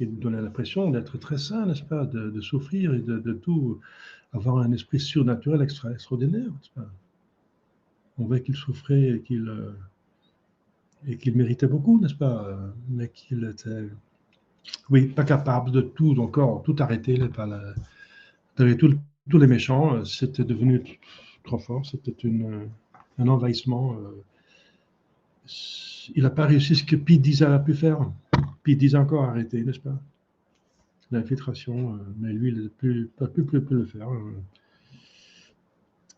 Il me donnait l'impression d'être très sain, n'est-ce pas, de souffrir et de tout, avoir un esprit surnaturel extraordinaire, n'est-ce pas. On voit qu'il souffrait et qu'il méritait beaucoup, n'est-ce pas, mais qu'il était, oui, pas capable de tout, encore, tout arrêter, tous les méchants, c'était devenu trop fort, c'était un envahissement. Il n'a pas réussi ce que Pie X a pu faire. Pie X a encore arrêté, n'est-ce pas, l'infiltration, mais lui, il n'a pas pu le faire.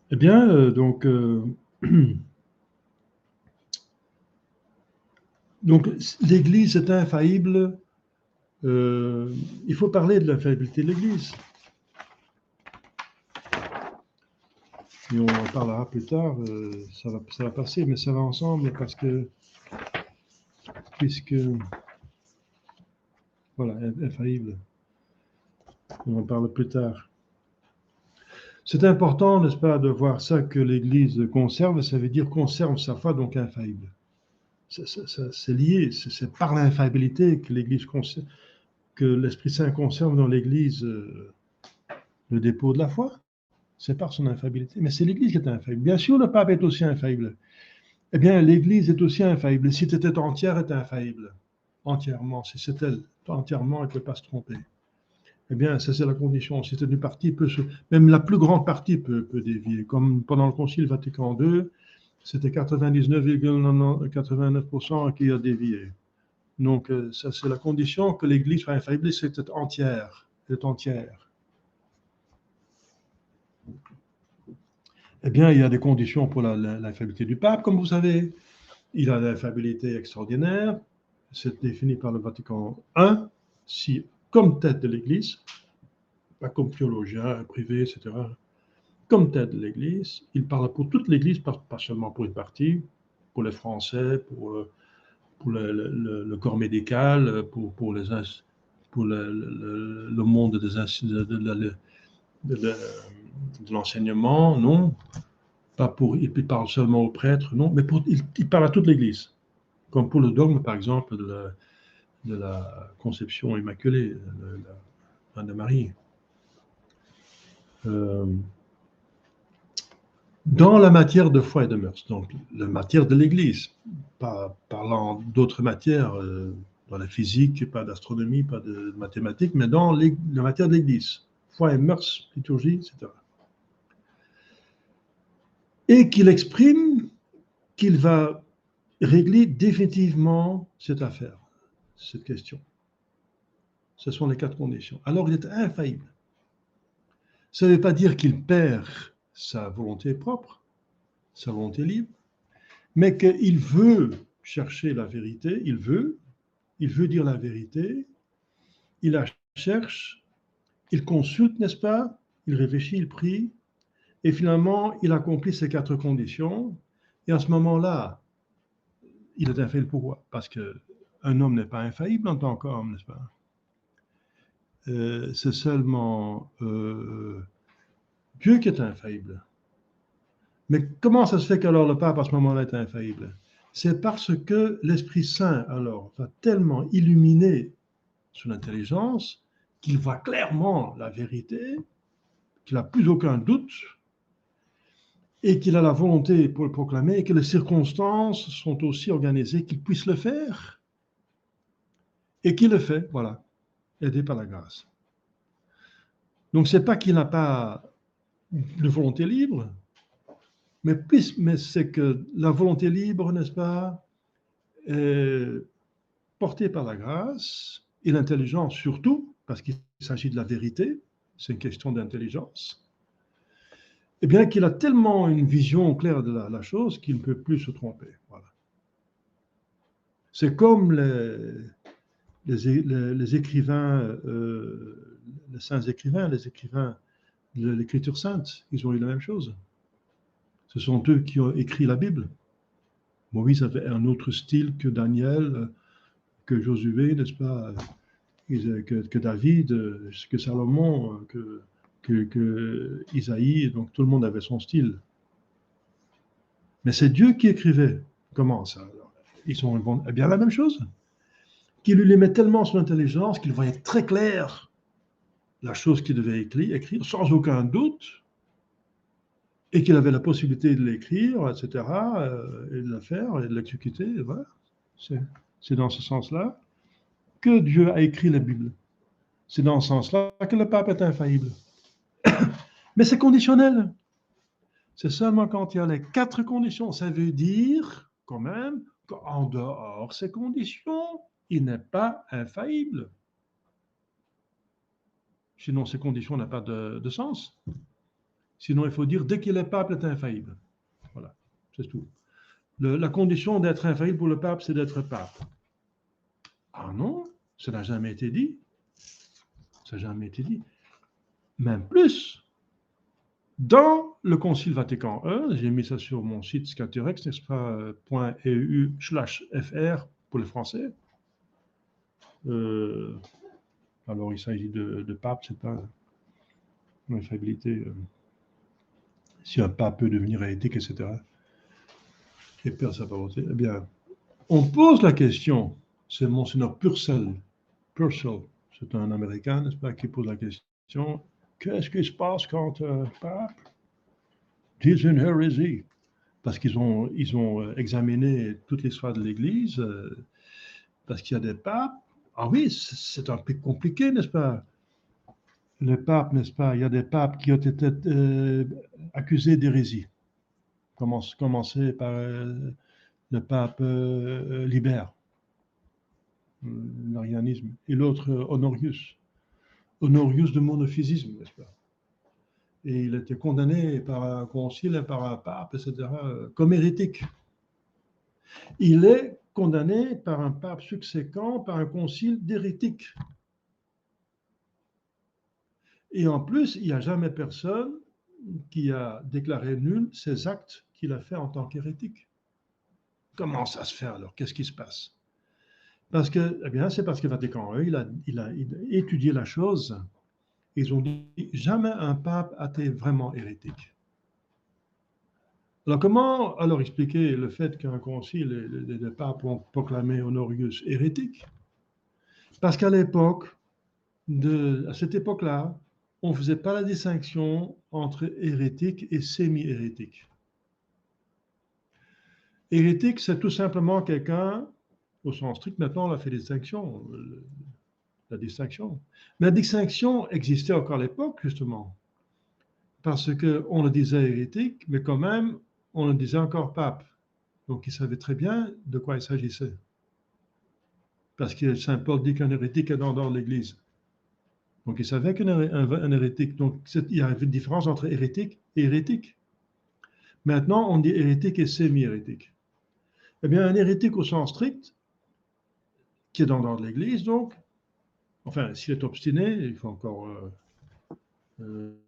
Eh bien, donc, donc l'Église est infaillible. Il faut parler de l'infaillibilité de l'Église. Et on en parlera plus tard, ça va passer, mais ça va ensemble puisque, voilà, infaillible. On en parle plus tard. C'est important, n'est-ce pas, de voir ça, que l'Église conserve, ça veut dire conserve sa foi, donc infaillible. C'est lié, c'est par l'infaillibilité que l'Église conserve, que l'Esprit Saint conserve dans l'Église le dépôt de la foi. C'est par son infaillibilité, mais c'est l'Église qui est infaillible. Bien sûr, le pape est aussi infaillible. Eh bien, l'Église est aussi infaillible. Si c'était entière, est infaillible. Entièrement. Si c'était entièrement, elle ne peut pas se tromper. Eh bien, ça, c'est la condition. Si c'est une partie, même la plus grande partie peut dévier. Comme pendant le Concile Vatican II, c'était 99,89% qui a dévié. Donc, ça, c'est la condition que l'Église soit infaillible, c'est entière. C'est entière. Eh bien, il y a des conditions pour l'infaillibilité du pape, comme vous savez. Il a l'infaillibilité extraordinaire, c'est défini par le Vatican I, si, comme tête de l'Église, pas comme théologien privé, etc., comme tête de l'Église, il parle pour toute l'Église, pas seulement pour une partie, pour les Français, pour le corps médical, pour le monde de l'enseignement, non. Pas pour, il parle seulement aux prêtres, non, mais il parle à toute l'Église. Comme pour le dogme, par exemple, de la conception immaculée de de Marie. Dans la matière de foi et de mœurs, donc la matière de l'Église, pas parlant d'autres matières, dans la physique, pas d'astronomie, pas de mathématiques, mais dans la matière de l'Église, foi et mœurs, liturgie, etc. Et qu'il exprime qu'il va régler définitivement cette affaire, cette question. Ce sont les 4 conditions. Alors il est infaillible. Ça ne veut pas dire qu'il perd sa volonté propre, sa volonté libre, mais qu'il veut chercher la vérité, il veut dire la vérité, il la cherche, il consulte, n'est-ce pas, il réfléchit, il prie, et finalement, il accomplit ces 4 conditions, et à ce moment-là, il est infaillible. Pourquoi? Parce qu'un homme n'est pas infaillible en tant qu'homme, n'est-ce pas? C'est seulement Dieu qui est infaillible. Mais comment ça se fait qu'alors le pape à ce moment-là est infaillible? C'est parce que l'Esprit Saint, alors, va tellement illuminer son intelligence qu'il voit clairement la vérité, qu'il n'a plus aucun doute, et qu'il a la volonté pour le proclamer, et que les circonstances sont aussi organisées qu'il puisse le faire, et qu'il le fait, voilà, aidé par la grâce. Donc, c'est pas qu'il n'a pas de volonté libre, mais c'est que la volonté libre, n'est-ce pas, est portée par la grâce, et l'intelligence surtout, parce qu'il s'agit de la vérité, c'est une question d'intelligence, eh bien qu'il a tellement une vision claire de la chose qu'il ne peut plus se tromper. Voilà. C'est comme les écrivains, les saints écrivains, les écrivains de l'Écriture sainte, ils ont eu la même chose. Ce sont eux qui ont écrit la Bible. Moïse avait un autre style que Daniel, que Josué, n'est-ce pas, que David, que Salomon, que Isaïe, donc tout le monde avait son style. Mais c'est Dieu qui écrivait. Comment ça alors? Ils ont eh bien la même chose. Qui lui met tellement son intelligence qu'il voyait très clair la chose qu'il devait écrire sans aucun doute, et qu'il avait la possibilité de l'écrire, etc., et de la faire, et de l'exécuter. Voilà. C'est dans ce sens-là que Dieu a écrit la Bible. C'est dans ce sens-là que le pape est infaillible. Mais c'est conditionnel. C'est seulement quand il y a les 4 conditions. Ça veut dire, quand même, qu'en dehors ces conditions, il n'est pas infaillible. Sinon, ces conditions n'ont pas de sens. Sinon, il faut dire, dès qu'il est pape, il est infaillible. Voilà, c'est tout. La condition d'être infaillible pour le pape, c'est d'être pape. Ah non, ça n'a jamais été dit. Ça n'a jamais été dit. Même plus, dans le Concile Vatican I, j'ai mis ça sur mon site Scaterex, n'est-ce pas, .eu/fr pour les Français. Alors, il s'agit de pape, c'est pas une infaillibilité. Si un pape peut devenir hérétique, etc., et perd sa volonté, eh bien, on pose la question, c'est Monseigneur Purcell, c'est un Américain, n'est-ce pas, qui pose la question, qu'est-ce qui se passe quand un pape dit une hérésie? Parce qu'ils ont examiné toute l'histoire de l'Église, parce qu'il y a des papes. Ah oui, c'est un peu compliqué, n'est-ce pas? Les papes, n'est-ce pas? Il y a des papes qui ont été accusés d'hérésie. Commencer par le pape Libère, l'arianisme, et l'autre Honorius de monophysisme, n'est-ce pas? Et il a été condamné par un concile et par un pape, etc., comme hérétique. Il est condamné par un pape subséquent, par un concile d'hérétique. Et en plus, il n'y a jamais personne qui a déclaré nul ces actes qu'il a fait en tant qu'hérétique. Comment ça se fait alors? Qu'est-ce qui se passe? Parce que, eh bien, c'est parce que Vatican II, il a étudié la chose. Ils ont dit jamais un pape a été vraiment hérétique. Alors, comment alors expliquer le fait qu'un concile et les papes ont proclamé Honorius hérétique? Parce qu'à l'époque, à cette époque-là, on ne faisait pas la distinction entre hérétique et semi-hérétique. Hérétique, c'est tout simplement quelqu'un, au sens strict, maintenant on a fait la distinction. Mais la distinction existait encore à l'époque, justement, parce qu'on le disait hérétique, mais quand même, on le disait encore pape. Donc il savait très bien de quoi il s'agissait. Parce que Saint Paul dit qu'un hérétique est dans l'Église. Donc il savait qu'un hérétique. Donc il y a une différence entre hérétique et hérétique. Maintenant, on dit hérétique et semi-hérétique. Eh bien, un hérétique au sens strict, qui est dans l'Église, donc, enfin, s'il est obstiné, il faut encore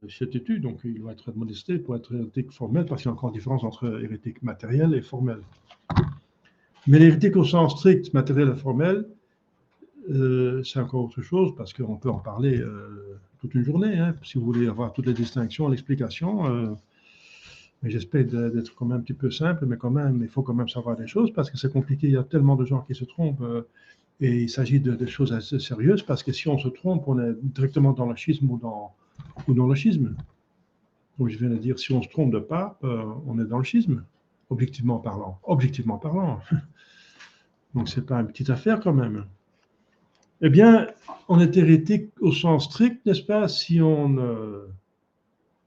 cette étude, donc il doit être modesté pour être hérétique formel, parce qu'il y a encore une différence entre hérétique matériel et formel. Mais l'hérétique au sens strict, matériel et formel, c'est encore autre chose, parce qu'on peut en parler toute une journée, hein, si vous voulez avoir toutes les distinctions, l'explication. Mais j'espère d'être quand même un petit peu simple, mais quand même, il faut quand même savoir des choses parce que c'est compliqué. Il y a tellement de gens qui se trompent et il s'agit de choses assez sérieuses parce que si on se trompe, on est directement dans le schisme ou dans le schisme. Donc je viens de dire, si on se trompe de pape, on est dans le schisme, objectivement parlant. Objectivement parlant. Donc c'est pas une petite affaire quand même. Eh bien, on est hérétique au sens strict, n'est-ce pas, si on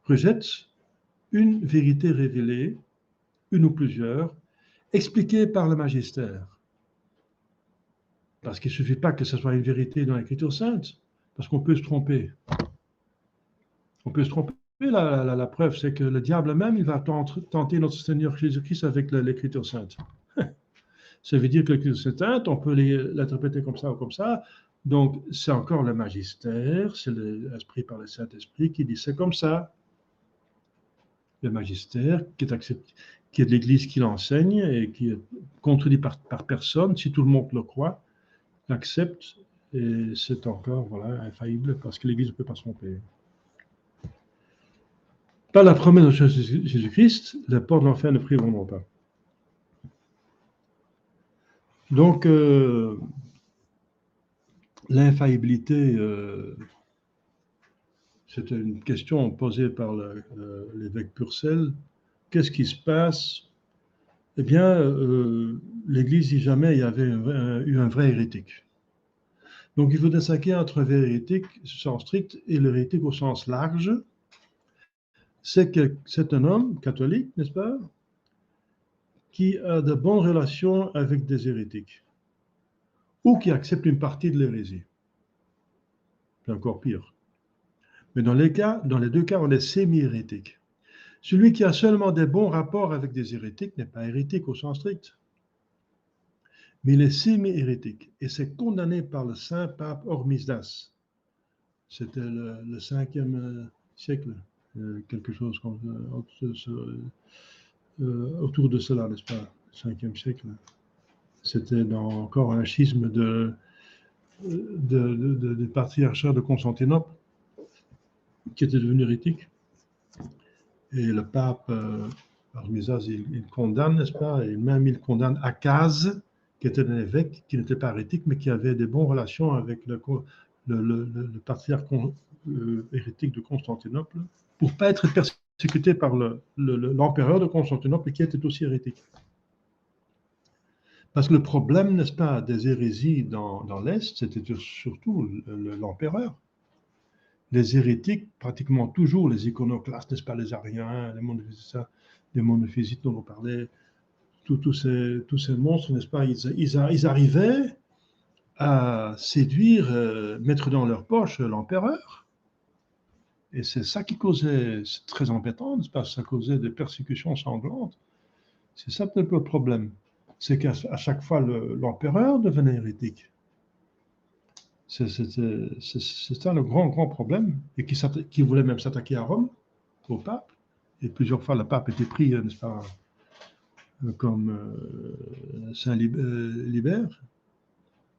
rejette une vérité révélée, une ou plusieurs, expliquée par le magistère. Parce qu'il ne suffit pas que ce soit une vérité dans l'Écriture sainte, parce qu'on peut se tromper. On peut se tromper. La preuve, c'est que le diable même, il va tenter notre Seigneur Jésus-Christ avec l'Écriture sainte. Ça veut dire que l'Écriture sainte, on peut l'interpréter comme ça ou comme ça. Donc, c'est encore le magistère, c'est l'Esprit par le Saint-Esprit qui dit c'est comme ça. Le magistère qui est accepté, qui est de l'Église qui l'enseigne et qui est contredit par personne, si tout le monde le croit, l'accepte, et c'est encore voilà, infaillible parce que l'Église ne peut pas se tromper. Par la promesse de Jésus-Christ, les portes de l'enfer ne prévaudront pas. Donc, l'infaillibilité, c'est une question posée par l'évêque Purcell. Qu'est-ce qui se passe? Eh bien, l'Église, si jamais il y avait eu un vrai hérétique. Donc, il faut distinguer entre le hérétique au sens strict et le hérétique au sens large. C'est que c'est un homme catholique, n'est-ce pas, qui a de bonnes relations avec des hérétiques ou qui accepte une partie de l'hérésie. C'est encore pire. Mais dans les deux cas, on est semi-hérétique. Celui qui a seulement des bons rapports avec des hérétiques n'est pas hérétique au sens strict, mais il est semi-hérétique et c'est condamné par le saint pape Hormisdas. C'était le 5e siècle, quelque chose comme autour de cela, n'est-ce pas, 5e siècle. C'était encore un schisme de patriarcat de Constantinople qui était devenu hérétique. Et le pape Hormisdas, il condamne, n'est-ce pas, et même il condamne Akaz, qui était un évêque, qui n'était pas hérétique, mais qui avait des bonnes relations avec le patriarche hérétique de Constantinople, pour ne pas être persécuté par l'empereur de Constantinople, qui était aussi hérétique. Parce que le problème, n'est-ce pas, des hérésies dans l'Est, c'était surtout l'empereur. Les hérétiques, pratiquement toujours les iconoclastes, n'est-ce pas, les ariens, les monophysites dont on parlait, tous ces monstres, n'est-ce pas, ils arrivaient à séduire, mettre dans leur poche l'empereur. Et c'est ça qui causait, c'est très embêtant, n'est-ce pas, ça causait des persécutions sanglantes. C'est ça peut-être le problème. C'est qu'à chaque fois, l'empereur devenait hérétique. C'est ça le grand problème, et qui voulait même s'attaquer à Rome, au pape. Et plusieurs fois, le pape était pris, n'est-ce pas, comme Saint Libère,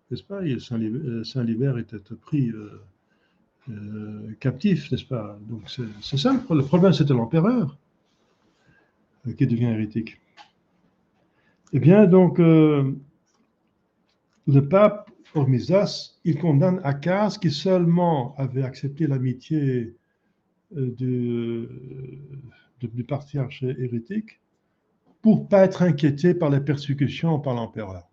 n'est-ce pas? Et Saint Libère était pris captif, n'est-ce pas? Donc c'est ça, le problème, c'était l'empereur qui devient hérétique. Eh bien, donc, le pape Hormisdas, il condamne Akaz qui seulement avait accepté l'amitié du patriarche hérétique pour ne pas être inquiété par les persécutions par l'empereur.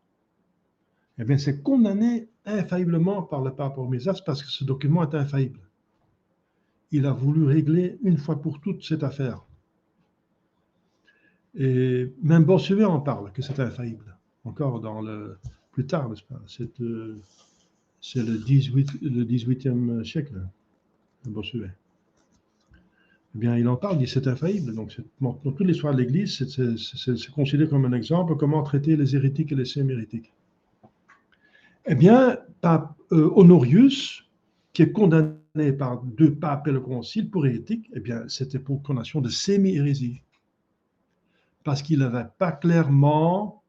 Eh bien, c'est condamné infailliblement par le pape Hormisdas parce que ce document est infaillible. Il a voulu régler une fois pour toutes cette affaire. Et même Bossuet en parle, que c'est infaillible. Encore plus tard, n'est-ce pas? C'est le 18e siècle, Bossuet. Eh bien, il en parle, il dit c'est infaillible. Donc, dans toute l'histoire de l'Église, c'est considéré comme un exemple comment traiter les hérétiques et les semi-hérétiques. Eh bien, pape Honorius, qui est condamné par 2 papes et le concile pour hérétique, eh bien, c'était pour condamnation de semi-hérésie. Parce qu'il n'avait pas clairement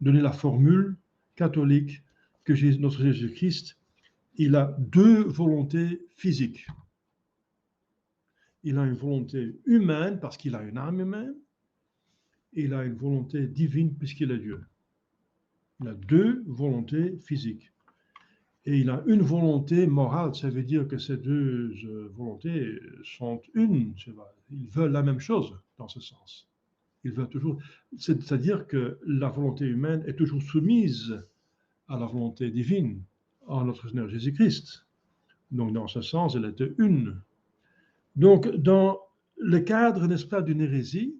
donné la formule catholique que notre Jésus-Christ, il a 2 volontés physiques. Il a une volonté humaine parce qu'il a une âme humaine, il a une volonté divine puisqu'il est Dieu. Il a deux volontés physiques. Et il a une volonté morale, ça veut dire que ces deux volontés sont une. Ils veulent la même chose dans ce sens. Ils veulent toujours, c'est-à-dire que la volonté humaine est toujours soumise à la volonté divine en notre Seigneur Jésus-Christ. Donc, dans ce sens, elle est une. Donc, dans le cadre, n'est-ce pas, d'une hérésie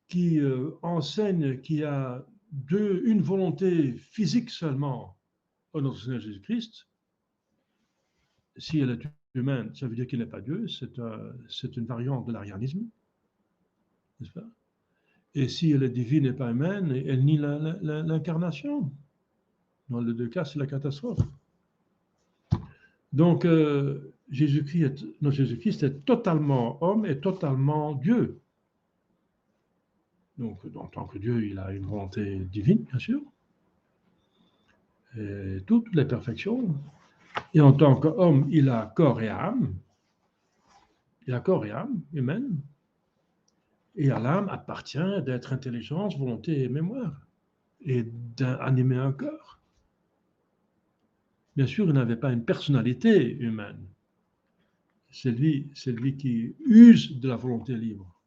qui enseigne qu'il y a une volonté physique seulement en notre Seigneur Jésus-Christ, si elle est humaine, ça veut dire qu'il n'est pas Dieu, c'est une variante de l'arianisme, n'est-ce pas? Et si elle est divine et pas humaine, elle nie l'incarnation. Dans les deux cas, c'est la catastrophe. Donc, notre Jésus-Christ est totalement homme et totalement Dieu. Donc, en tant que Dieu, il a une volonté divine, bien sûr, et toutes les perfections. Et en tant qu'homme, il a corps et âme. Il a corps et âme humaine. Et à l'âme appartient d'être intelligence, volonté et mémoire, et d'animer un corps. Bien sûr, il n'avait pas une personnalité humaine. C'est lui qui use de la volonté libre.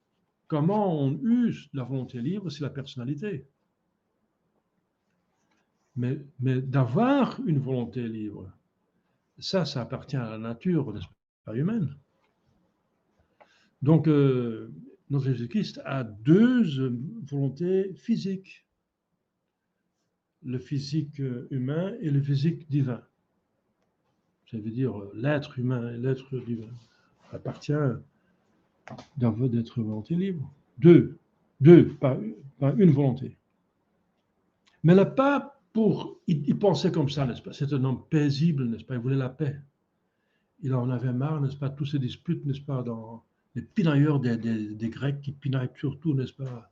Comment on use de la volonté libre, c'est la personnalité. Mais d'avoir une volonté libre, ça appartient à la nature, n'est-ce pas, humaine. Donc, notre Jésus-Christ a deux volontés physiques, le physique humain et le physique divin. Ça veut dire l'être humain et l'être divin appartient d'être volonté libre. Deux, pas une volonté. Mais le pape, il pensait comme ça, n'est-ce pas? C'est un homme paisible, n'est-ce pas? Il voulait la paix. Il en avait marre, n'est-ce pas? Tous ces disputes, n'est-ce pas? Dans les pinailleurs des Grecs qui pinaillent surtout, n'est-ce pas?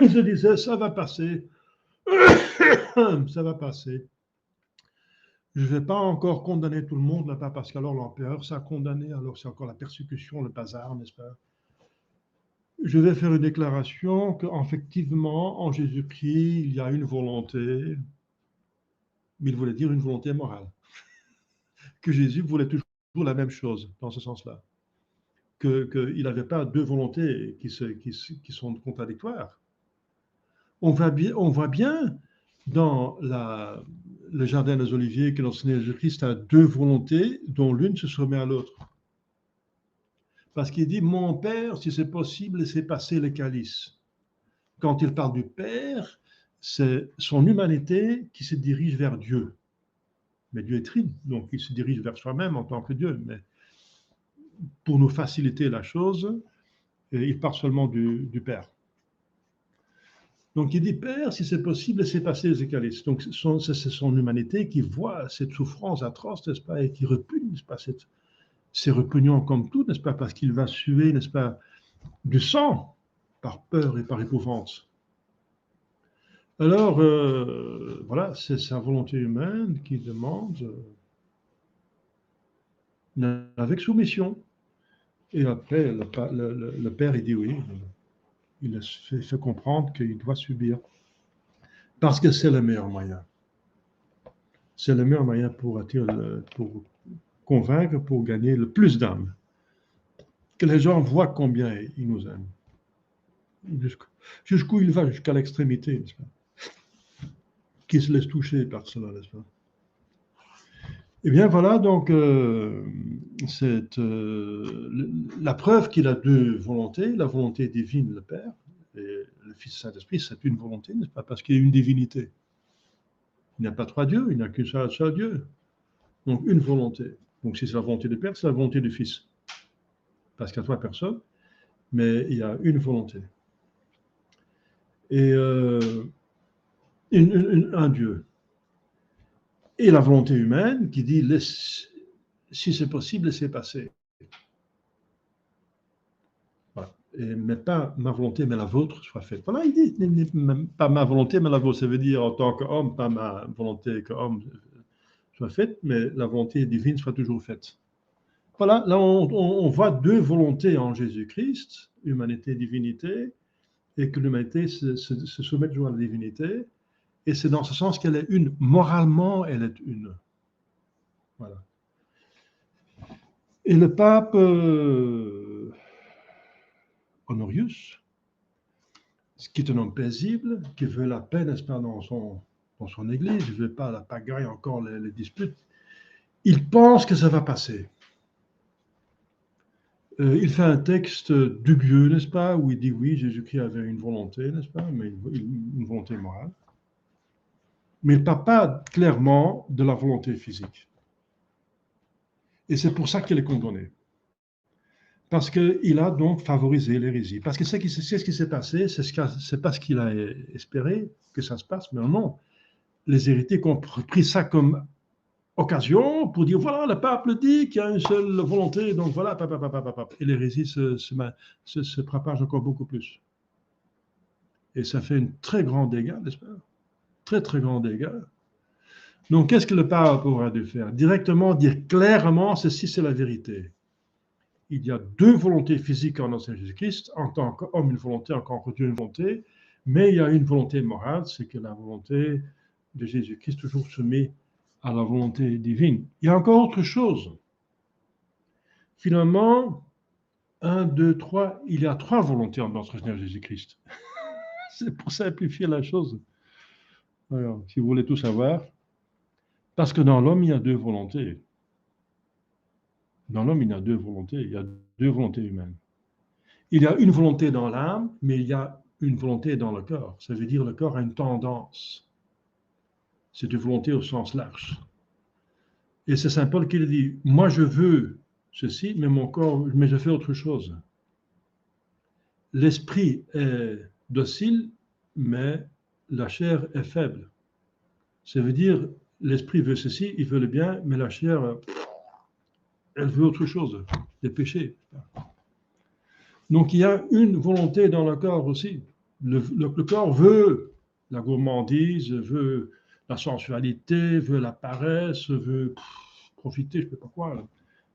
Il se disait, ça va passer. Ça va passer. Je ne vais pas encore condamner tout le monde, là, parce qu'alors l'empereur s'est condamné, alors c'est encore la persécution, le bazar, n'est-ce pas? Je vais faire une déclaration qu'effectivement, en Jésus-Christ, il y a une volonté, mais il voulait dire une volonté morale. Que Jésus voulait toujours la même chose, dans ce sens-là. Qu'il n'avait pas deux volontés qui sont contradictoires. On voit bien dans le jardin des Oliviers que notre Seigneur Jésus-Christ a deux volontés, dont l'une se soumet à l'autre. Parce qu'il dit, mon Père, si c'est possible, laissez passer le calice. Quand il parle du Père, c'est son humanité qui se dirige vers Dieu. Mais Dieu est trine, donc il se dirige vers soi-même en tant que Dieu. Mais pour nous faciliter la chose, il part seulement du Père. Donc il dit, Père, si c'est possible, laissez passer le calice. Donc c'est son humanité qui voit cette souffrance atroce, n'est-ce pas, et qui repugne, n'est-ce pas, c'est repugnant comme tout, n'est-ce pas, parce qu'il va suer, n'est-ce pas, du sang par peur et par épouvante. Alors, voilà, c'est sa volonté humaine qui demande avec soumission. Et après, le Père, il dit oui, il fait comprendre qu'il doit subir. Parce que c'est le meilleur moyen. C'est le meilleur moyen pour convaincre, pour gagner le plus d'âmes. Que les gens voient combien ils nous aiment. Jusqu'où il va, jusqu'à l'extrémité, n'est-ce pas? Qui se laisse toucher par cela, n'est-ce pas? Eh bien, voilà, donc, la preuve qu'il a deux volontés, la volonté divine, le Père, et le Fils Saint-Esprit, c'est une volonté, n'est-ce pas? Parce qu'il y a une divinité. Il n'y a pas trois dieux, il n'y a qu'un seul Dieu. Donc, une volonté. Donc, si c'est la volonté du Père, c'est la volonté du Fils. Parce qu'il y a trois personnes, mais il y a une volonté. Et un Dieu. Et la volonté humaine qui dit, si c'est possible, laissez passer. Voilà. Mais pas ma volonté, mais la vôtre soit faite. Voilà, il dit, pas ma volonté, mais la vôtre. Ça veut dire, en tant qu'homme, pas ma volonté qu'homme soit faite, mais la volonté divine soit toujours faite. voilà, là on voit deux volontés en Jésus-Christ, humanité et divinité, et que l'humanité se soumet toujours à la divinité. Et c'est dans ce sens qu'elle est une. Moralement, elle est une. Voilà. Et le pape Honorius, qui est un homme paisible, qui veut la paix, n'est-ce pas, dans son église, il ne veut pas la pagaille, encore les disputes, il pense que ça va passer. Il fait un texte dubieux, n'est-ce pas, où il dit oui, Jésus-Christ avait une volonté, n'est-ce pas, mais une volonté morale. Mais il ne parle pas clairement de la volonté physique. Et c'est pour ça qu'il est condamné. Parce qu'il a donc favorisé l'hérésie. Parce que c'est ce qui s'est passé, c'est pas ce qu'il a espéré que ça se passe, mais non. Les hérétiques ont pris ça comme occasion pour dire voilà, le pape le dit qu'il y a une seule volonté, donc voilà, et l'hérésie se propage encore beaucoup plus. Et ça fait un très grand dégât, n'est-ce pas? Très, très grand dégât. Donc, qu'est-ce que le pape aura dû faire? Directement dire clairement, ceci c'est la vérité. Il y a deux volontés physiques en notre Jésus-Christ, en tant qu'homme, une volonté, en tant que Dieu, une volonté, mais il y a une volonté morale, c'est que la volonté de Jésus-Christ toujours soumise à la volonté divine. Il y a encore autre chose. Finalement, 1, 2, 3, il y a trois volontés en notre Seigneur Jésus-Christ. C'est pour simplifier la chose. Alors, si vous voulez tout savoir, parce que dans l'homme, il y a deux volontés. Dans l'homme, il y a deux volontés. Il y a deux volontés humaines. Il y a une volonté dans l'âme, mais il y a une volonté dans le corps. Ça veut dire que le corps a une tendance. C'est une volonté au sens large. Et c'est Saint Paul qui le dit. Moi, je veux ceci, mais mon corps, mais je fais autre chose. L'esprit est docile, mais la chair est faible. Ça veut dire, l'esprit veut ceci, il veut le bien, mais la chair, elle veut autre chose, des péchés. Donc il y a une volonté dans le corps aussi. Le corps veut la gourmandise, veut la sensualité, veut la paresse, veut profiter, je ne sais pas quoi. Là.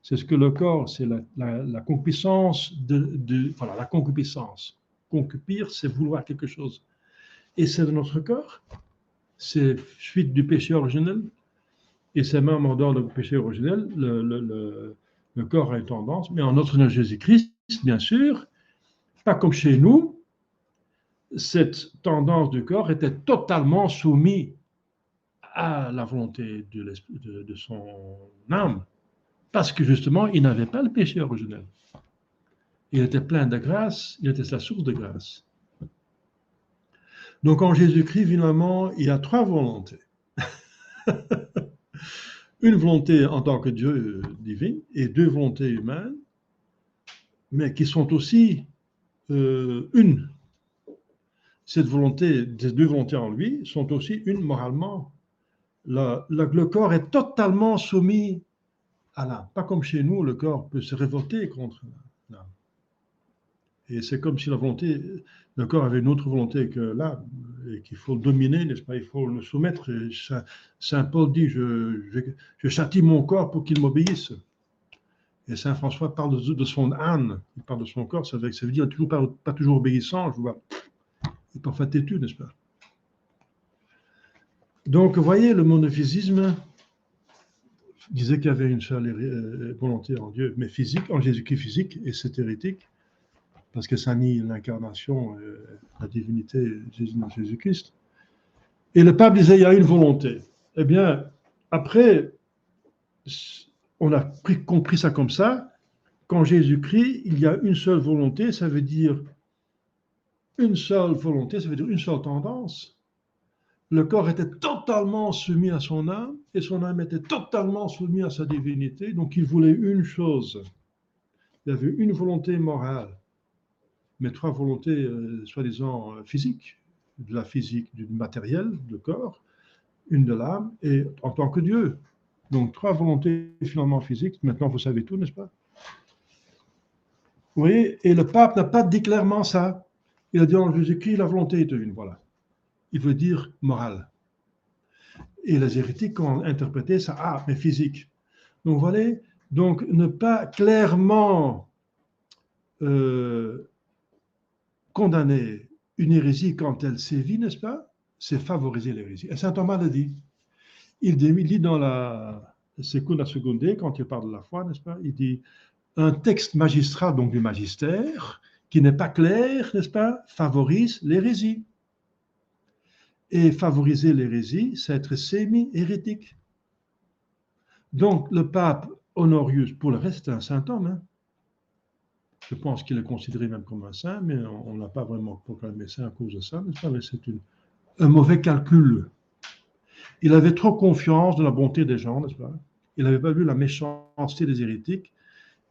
C'est ce que le corps, c'est la concupiscence voilà, la concupiscence. Concupir, c'est vouloir quelque chose. Et c'est de notre corps, c'est suite du péché originel, et c'est même en dehors du péché originel, le corps a une tendance, mais en notre nom Jésus-Christ, bien sûr, pas comme chez nous, cette tendance du corps était totalement soumise à la volonté de son âme, parce que justement, il n'avait pas le péché originel. Il était plein de grâce, il était la source de grâce. Donc en Jésus-Christ, finalement, il y a trois volontés. Une volonté en tant que Dieu divin et deux volontés humaines, mais qui sont aussi une. Cette volonté, ces deux volontés en lui, sont aussi une moralement. Le corps est totalement soumis à l'âme. Pas comme chez nous, le corps peut se révolter contre l'âme. Et c'est comme si le corps avait une autre volonté que l'âme, et qu'il faut le dominer, n'est-ce pas? Il faut le soumettre. Et Saint Paul dit, je châtie mon corps pour qu'il m'obéisse. Et Saint François parle de son âne, il parle de son corps, ça veut dire toujours pas toujours obéissant, je vois. Il est parfois têtu, n'est-ce pas? Donc, vous voyez, le monophysisme disait qu'il y avait une seule volonté en Dieu, mais physique, en Jésus-Christ physique, et c'est hérétique, parce que ça nie l'incarnation, la divinité dans Jésus-Christ. Et le pape disait, il y a une volonté. Eh bien, après, on a compris ça comme ça. Qu'en Jésus-Christ, il y a une seule volonté, ça veut dire une seule volonté, ça veut dire une seule tendance. Le corps était totalement soumis à son âme et son âme était totalement soumise à sa divinité. Donc il voulait une chose. Il avait une volonté morale, mais trois volontés soi-disant physiques, de la physique, du matériel, du corps, une de l'âme et en tant que Dieu. Donc trois volontés finalement physiques. Maintenant vous savez tout, n'est-ce pas? Vous voyez, et le pape n'a pas dit clairement ça. Il a dit en Jésus-Christ, la volonté est une, voilà. Il veut dire morale. Et les hérétiques ont interprété ça, mais physique. Donc voilà, Donc, ne pas clairement condamner une hérésie quand elle sévit, n'est-ce pas? C'est favoriser l'hérésie. Et saint Thomas le dit. Il dit dans la Secunda Secundae, quand il parle de la foi, n'est-ce pas? Il dit un texte magistral, donc du magistère, qui n'est pas clair, n'est-ce pas, favorise l'hérésie. Et favoriser l'hérésie, c'est être sémi-hérétique. Donc, le pape Honorius, pour le reste, c'est un saint homme. Hein. Je pense qu'il est considéré même comme un saint, mais on n'a pas vraiment proclamé saint à cause de ça, n'est-ce pas? Mais c'est un mauvais calcul. Il avait trop confiance dans la bonté des gens, n'est-ce pas? Il n'avait pas vu la méchanceté des hérétiques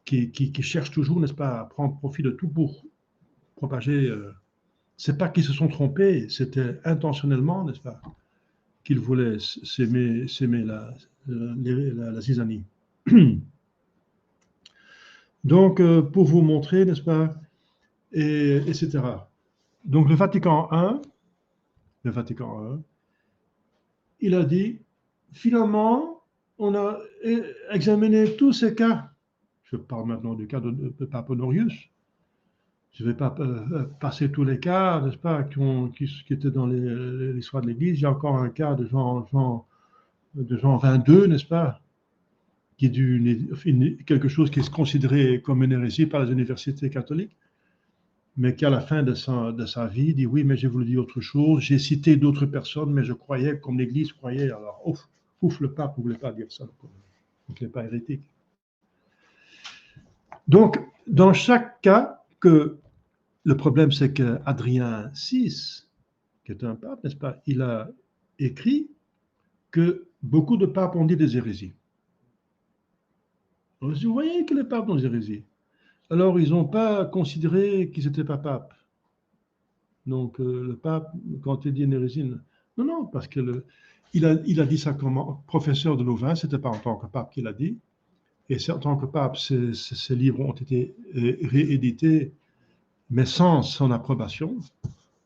qui cherchent toujours, n'est-ce pas, à prendre profit de tout pour propager. C'est pas qu'ils se sont trompés, c'était intentionnellement, n'est-ce pas, qu'ils voulaient s'aimer la zizanie. Donc, pour vous montrer, n'est-ce pas, etc. Donc, le Vatican I, il a dit, finalement, on a examiné tous ces cas. Je parle maintenant du cas de Pape Honorius. Je ne vais pas passer tous les cas, n'est-ce pas, qui étaient dans l'histoire de l'Église. Il y a encore un cas de Jean 22, n'est-ce pas, qui est quelque chose qui est considéré comme une hérésie par les universités catholiques, mais qui à la fin de sa vie dit oui, mais j'ai voulu dire autre chose, j'ai cité d'autres personnes, mais je croyais comme l'Église croyait. Alors, ouf, le pape ne voulait pas dire ça, donc il n'est pas hérétique. Donc, dans chaque cas, le problème, c'est qu'Adrien VI, qui est un pape, n'est-ce pas, il a écrit que beaucoup de papes ont dit des hérésies. Alors, vous voyez que les papes ont des hérésies. Alors, ils n'ont pas considéré qu'ils n'étaient pas papes. Donc, le pape, quand il dit une hérésie, non, parce qu'il a dit ça comme professeur de Louvain, ce n'était pas en tant que pape qu'il a dit. Et en tant que pape, ces livres ont été réédités, mais sans son approbation.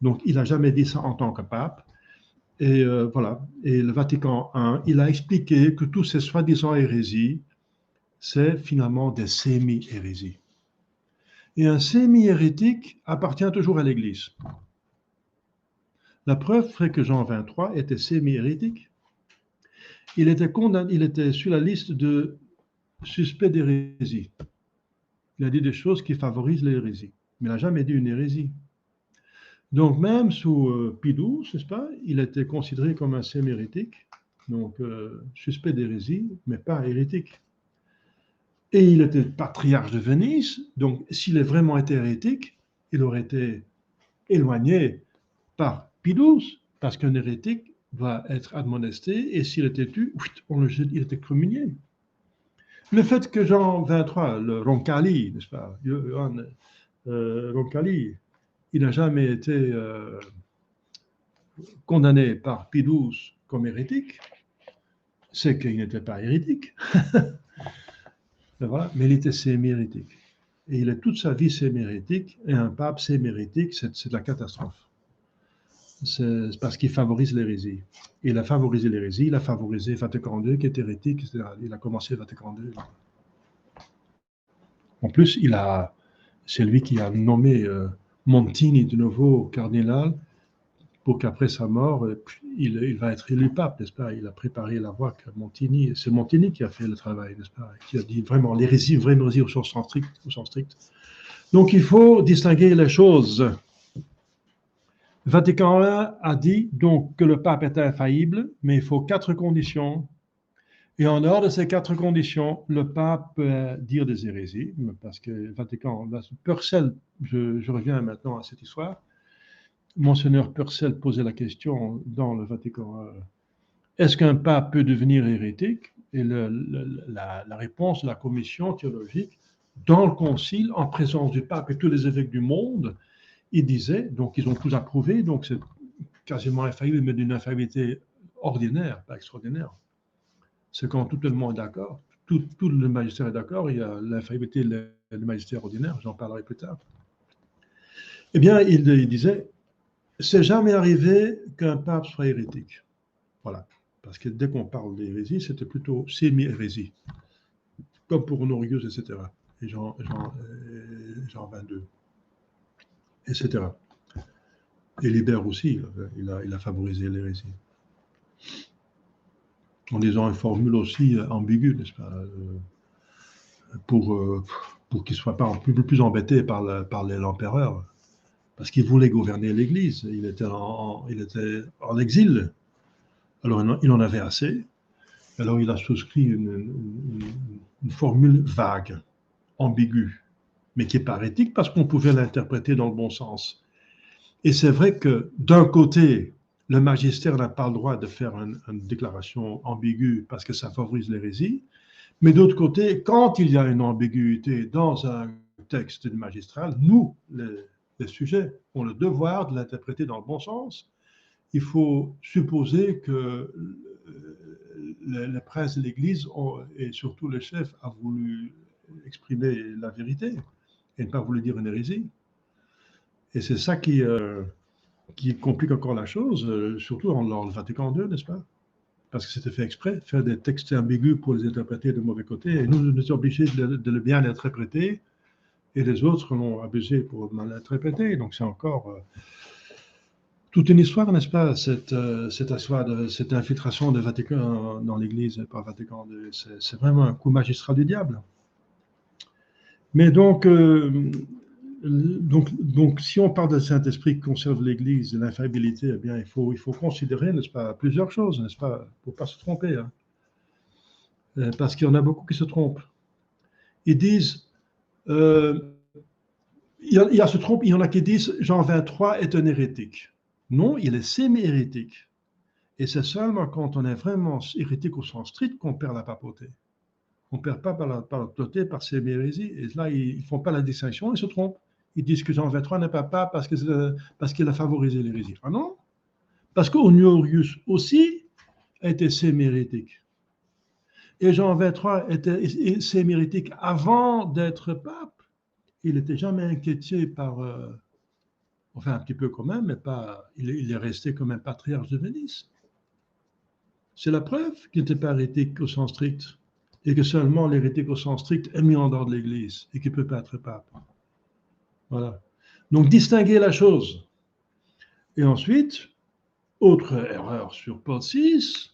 Donc, il n'a jamais dit ça en tant que pape. Et voilà. Et le Vatican I, il a expliqué que tous ces soi-disant hérésies, c'est finalement des sémi-hérésies. Et un sémi-hérétique appartient toujours à l'Église. La preuve ferait que Jean 23 était sémi-hérétique. Il était sur la liste de suspects d'hérésie. Il a dit des choses qui favorisent l'hérésie, mais il n'a jamais dit une hérésie. Donc même sous Pie XII, n'est-ce pas, il était considéré comme un sémi-hérétique, donc suspect d'hérésie, mais pas hérétique. Et il était patriarche de Venise, donc s'il avait vraiment été hérétique, il aurait été éloigné par Pie XII, parce qu'un hérétique doit être admonesté, et s'il était tué, il était communié. Le fait que Jean 23, le Roncalli, n'est-ce pas, Roncalli, il n'a jamais été condamné par Pie XII comme hérétique, c'est qu'il n'était pas hérétique. Voilà, mais il était sémi-hérétique. Et il est toute sa vie sémi-hérétique, et un pape sémi-hérétique, c'est de la catastrophe. C'est parce qu'il favorise l'hérésie. Il a favorisé l'hérésie, il a favorisé Vatican II, qui est hérétique, etc. Il a commencé Vatican II. En plus, c'est lui qui a nommé Montini de nouveau cardinal, pour qu'après sa mort, il va être élu pape, n'est-ce pas? Il a préparé la voie que Montini, c'est Montini qui a fait le travail, n'est-ce pas? Qui a dit vraiment l'hérésie, vraie hérésie au sens strict. Donc il faut distinguer les choses. Vatican I a dit donc que le pape est infaillible, mais il faut 4 conditions. Et en dehors de ces 4 conditions, le pape peut dire des hérésies, parce que Vatican, Purcell, je reviens maintenant à cette histoire. Monseigneur Purcell posait la question dans le Vatican, est-ce qu'un pape peut devenir hérétique? Et la réponse de la commission théologique, dans le concile, en présence du pape et tous les évêques du monde, ils disaient, donc ils ont tous approuvé, donc c'est quasiment infaillible, mais d'une infaillibilité ordinaire, pas extraordinaire. C'est quand tout le monde est d'accord, tout le magistère est d'accord, il y a l'infaillibilité du magistère ordinaire, j'en parlerai plus tard. Eh bien, il disait, c'est jamais arrivé qu'un pape soit hérétique. Voilà. Parce que dès qu'on parle d'hérésie, c'était plutôt sémi-hérésie. comme pour Honorius, etc. Et Jean 22, etc. Et Libère aussi, il a favorisé l'hérésie. En disant une formule aussi ambiguë, n'est-ce pas, pour qu'il ne soit pas plus embêté par l'empereur, parce qu'il voulait gouverner l'Église. Il était en exil, alors il en avait assez. Alors il a souscrit une formule vague, ambiguë, mais qui n'est pas hérétique parce qu'on pouvait l'interpréter dans le bon sens. Et c'est vrai que d'un côté, le magistère n'a pas le droit de faire une déclaration ambiguë parce que ça favorise l'hérésie, mais d'autre côté, quand il y a une ambiguïté dans un texte magistral, nous, les sujets, ont le devoir de l'interpréter dans le bon sens. Il faut supposer que les princes de l'Église et surtout les chefs a voulu exprimer la vérité et ne pas voulu dire une hérésie. Et c'est ça qui complique encore la chose, surtout dans le Vatican II, n'est-ce pas? Parce que c'était fait exprès, faire des textes ambigus pour les interpréter de mauvais côté. Et nous sommes obligés de le bien interpréter, et les autres l'ont abusé pour mal interpréter. Donc c'est encore toute une histoire, n'est-ce pas, cette infiltration de Vatican dans l'Église par Vatican II. C'est vraiment un coup magistral du diable. Mais donc, si on parle de Saint-Esprit qui conserve l'Église, de l'infaillibilité, eh bien, il faut considérer, n'est-ce pas, plusieurs choses, n'est-ce pas, pour ne pas se tromper. Hein. Parce qu'il y en a beaucoup qui se trompent. Ils disent, il y en a qui disent Jean 23 est un hérétique. Non, il est sémi-hérétique. Et c'est seulement quand on est vraiment hérétique au sens strict qu'on perd la papauté. On ne perd pas par la papauté, par sémi-hérésie. Et là, ils ne font pas la distinction, ils se trompent. Ils disent que Jean 23 n'est pas pape parce qu'il a favorisé l'hérésie. Ah non, parce qu'Honorius aussi était sémi-hérétique. Et Jean 23 était sémi-hérétique avant d'être pape. Il n'était jamais inquiété par, enfin un petit peu quand même, mais pas, il est resté comme un patriarche de Venise. C'est la preuve qu'il n'était pas hérétique au sens strict, et que seulement l'hérétique au sens strict est mis en dehors de l'Église, et qu'il ne peut pas être pape. Voilà. Donc distinguer la chose. Et ensuite, autre erreur sur Paul VI,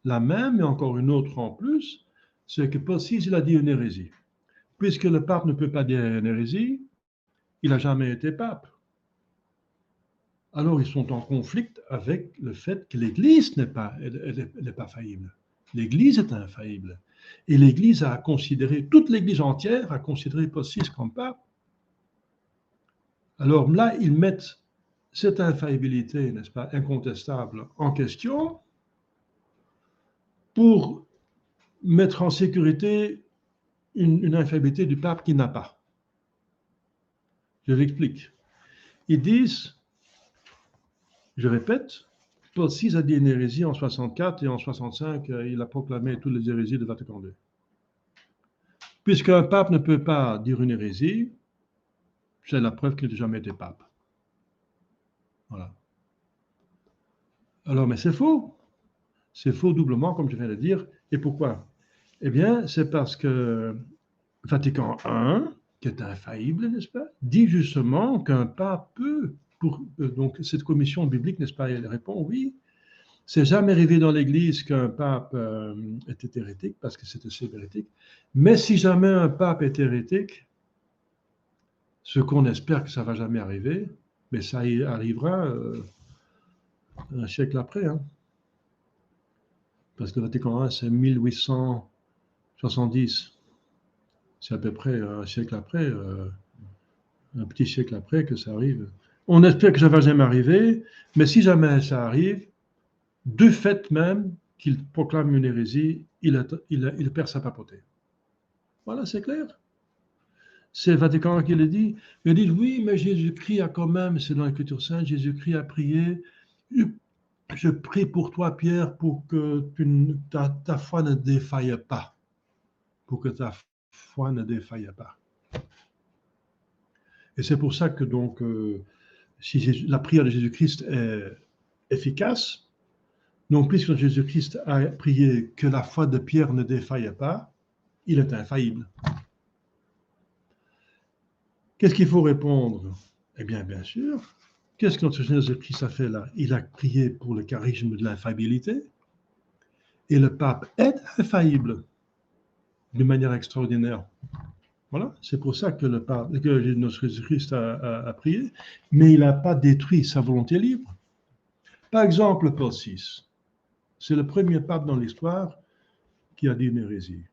la même, mais encore une autre en plus, c'est que Paul VI, il a dit une hérésie. Puisque le pape ne peut pas dire une hérésie, il n'a jamais été pape. Alors ils sont en conflit avec le fait que l'Église n'est pas faillible. L'Église est infaillible. Et l'Église a considéré, toute l'Église entière a considéré Paul VI comme pape. Alors là, ils mettent cette infaillibilité, n'est-ce pas, incontestable, en question pour mettre en sécurité une infaillibilité du pape qu'il n'a pas. Je l'explique. Ils disent, je répète, Paul VI a dit une hérésie en 64 et en 65, il a proclamé toutes les hérésies de Vatican II. Puisqu'un pape ne peut pas dire une hérésie, c'est la preuve qu'il n'a jamais été pape. Voilà. Alors, mais c'est faux. C'est faux doublement, comme je viens de dire. Et pourquoi? Eh bien, c'est parce que Vatican I, qui est infaillible, n'est-ce pas, dit justement qu'un pape peut, donc cette commission biblique, n'est-ce pas, elle répond oui. C'est jamais arrivé dans l'Église qu'un pape était hérétique, parce que c'était hérétique. Mais si jamais un pape est hérétique, ce qu'on espère que ça ne va jamais arriver, mais ça y arrivera un siècle après. Hein. Parce que le Vatican I, c'est 1870. C'est à peu près un siècle après, un petit siècle après que ça arrive. On espère que ça ne va jamais arriver, mais si jamais ça arrive, de fait même qu'il proclame une hérésie, il perd sa papauté. Voilà, c'est clair. C'est le Vatican qui le dit. Ils disent oui, mais Jésus-Christ a quand même, c'est dans l'Écriture sainte, Jésus-Christ a prié. Je prie pour toi, Pierre, pour que ta foi ne défaille pas. Pour que ta foi ne défaille pas. Et c'est pour ça que donc, si la prière de Jésus-Christ est efficace, donc puisque Jésus-Christ a prié que la foi de Pierre ne défaille pas, il est infaillible. Qu'est-ce qu'il faut répondre? Eh bien, bien sûr, qu'est-ce que notre Seigneur Jésus-Christ a fait là? Il a prié pour le charisme de l'infaillibilité, et le pape est infaillible d'une manière extraordinaire. Voilà, c'est pour ça que notre Jésus-Christ a prié, mais il n'a pas détruit sa volonté libre. Par exemple, Paul VI, c'est le premier pape dans l'histoire qui a dit une hérésie.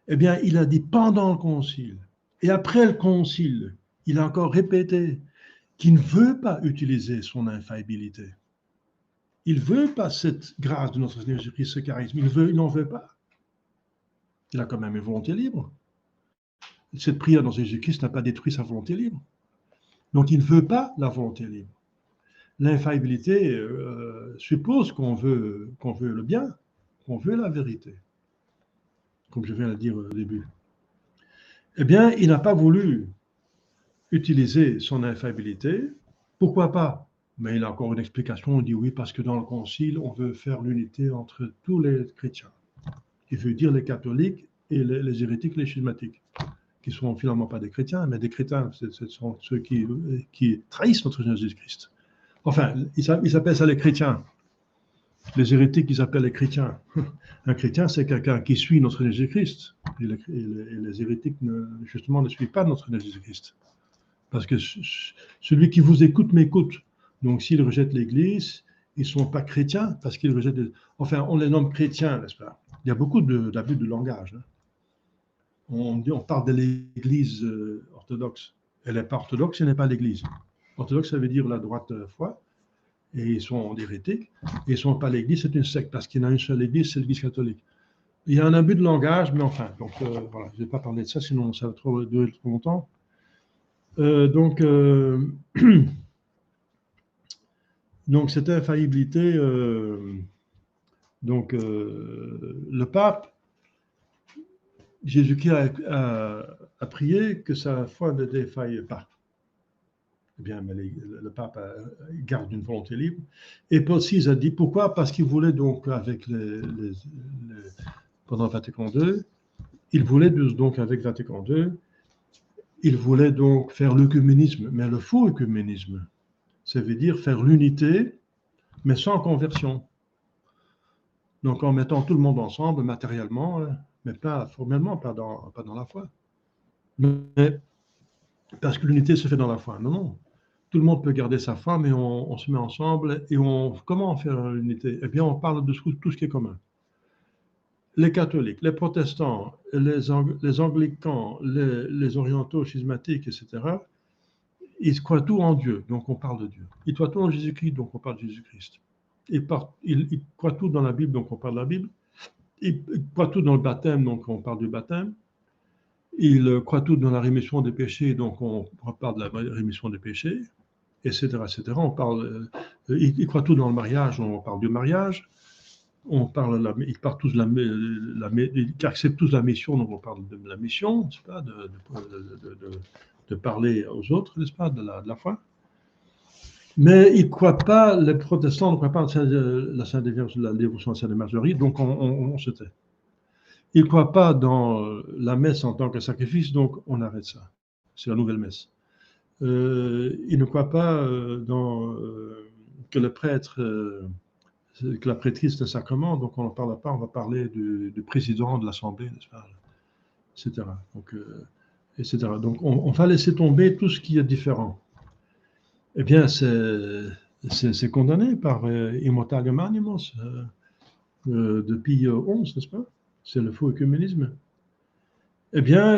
Eh bien, il a dit pendant le concile, et après le concile, il a encore répété qu'il ne veut pas utiliser son infaillibilité. Il ne veut pas cette grâce de notre Seigneur Jésus-Christ, ce charisme. Il n'en veut pas. Il a quand même une volonté libre. Cette prière dans Jésus-Christ n'a pas détruit sa volonté libre. Donc, il ne veut pas la volonté libre. L'infaillibilité suppose qu'on veut le bien, qu'on veut la vérité, comme je viens de le dire au début. Eh bien, il n'a pas voulu utiliser son infaillibilité. Pourquoi pas? Mais il a encore une explication. Il dit oui, parce que dans le concile, on veut faire l'unité entre tous les chrétiens. Il veut dire les catholiques et les hérétiques, les schismatiques, qui ne sont finalement pas des chrétiens, mais des chrétiens. Ce sont ceux qui trahissent notre Seigneur Jésus-Christ. Enfin, ils s'appellent ça les chrétiens. Les hérétiques, ils s'appellent les chrétiens. Un chrétien, c'est quelqu'un qui suit notre Seigneur Jésus-Christ. Et les hérétiques, justement, ne suivent pas notre Seigneur Jésus-Christ. Parce que celui qui vous écoute m'écoute. Donc, s'ils rejettent l'Église, ils ne sont pas chrétiens parce qu'ils rejettent... Enfin, on les nomme chrétiens, n'est-ce pas? Il y a beaucoup d'abus de langage. Hein. On parle de l'Église orthodoxe. Elle n'est pas orthodoxe, elle n'est pas l'Église. Orthodoxe, ça veut dire la droite foi. Et ils sont hérétiques. Et ils ne sont pas l'Église, c'est une secte. Parce qu'il y en a une seule Église, c'est l'Église catholique. Il y a un abus de langage, mais enfin, donc voilà, je ne vais pas parler de ça, sinon ça va durer trop longtemps. Donc, cette infaillibilité, le pape, Jésus-Christ a prié que sa foi ne défaille pas. Eh bien, mais le pape garde une volonté libre. Et Paul VI a dit pourquoi? Parce qu'il voulait donc, avec pendant Vatican II, il voulait donc avec Vatican II, il voulait donc faire l'œcuménisme, mais le faux œcuménisme. Ça veut dire faire l'unité, mais sans conversion. Donc en mettant tout le monde ensemble matériellement, mais pas formellement, pas dans la foi. Mais parce que l'unité se fait dans la foi. Non, non. Tout le monde peut garder sa foi, mais on se met ensemble et comment faire l'unité? Eh bien, on parle de tout ce qui est commun. Les catholiques, les protestants, les anglicans, les orientaux schismatiques, etc., ils croient tout en Dieu, donc on parle de Dieu. Ils croient tout en Jésus-Christ, donc on parle de Jésus-Christ. Ils croient tout dans la Bible, donc on parle de la Bible. Ils croient tout dans le baptême, donc on parle du baptême. Ils croient tout dans la rémission des péchés, donc on parle de la rémission des péchés, etc., etc. Ils croient tout dans le mariage, on parle du mariage. Ils acceptent tous la mission, donc on parle de la mission, n'est-ce pas, de parler aux autres, n'est-ce pas, de la foi. Mais ils ne croient pas, les protestants ne croient pas la dévotion à Sainte Marjorie, donc on se tait. Ils ne croient pas dans la messe en tant que sacrifice, donc on arrête ça. C'est la nouvelle messe. Ils ne croient pas que le prêtre, que la prêtrise est un sacrement, donc on n'en parle pas, on va parler du président de l'Assemblée, n'est-ce pas, etc. Donc, etc. Donc on va laisser tomber tout ce qui est différent. Eh bien, c'est condamné par Immortalium Animos depuis Pie XI, n'est-ce pas? C'est le faux œcuménisme. Eh bien,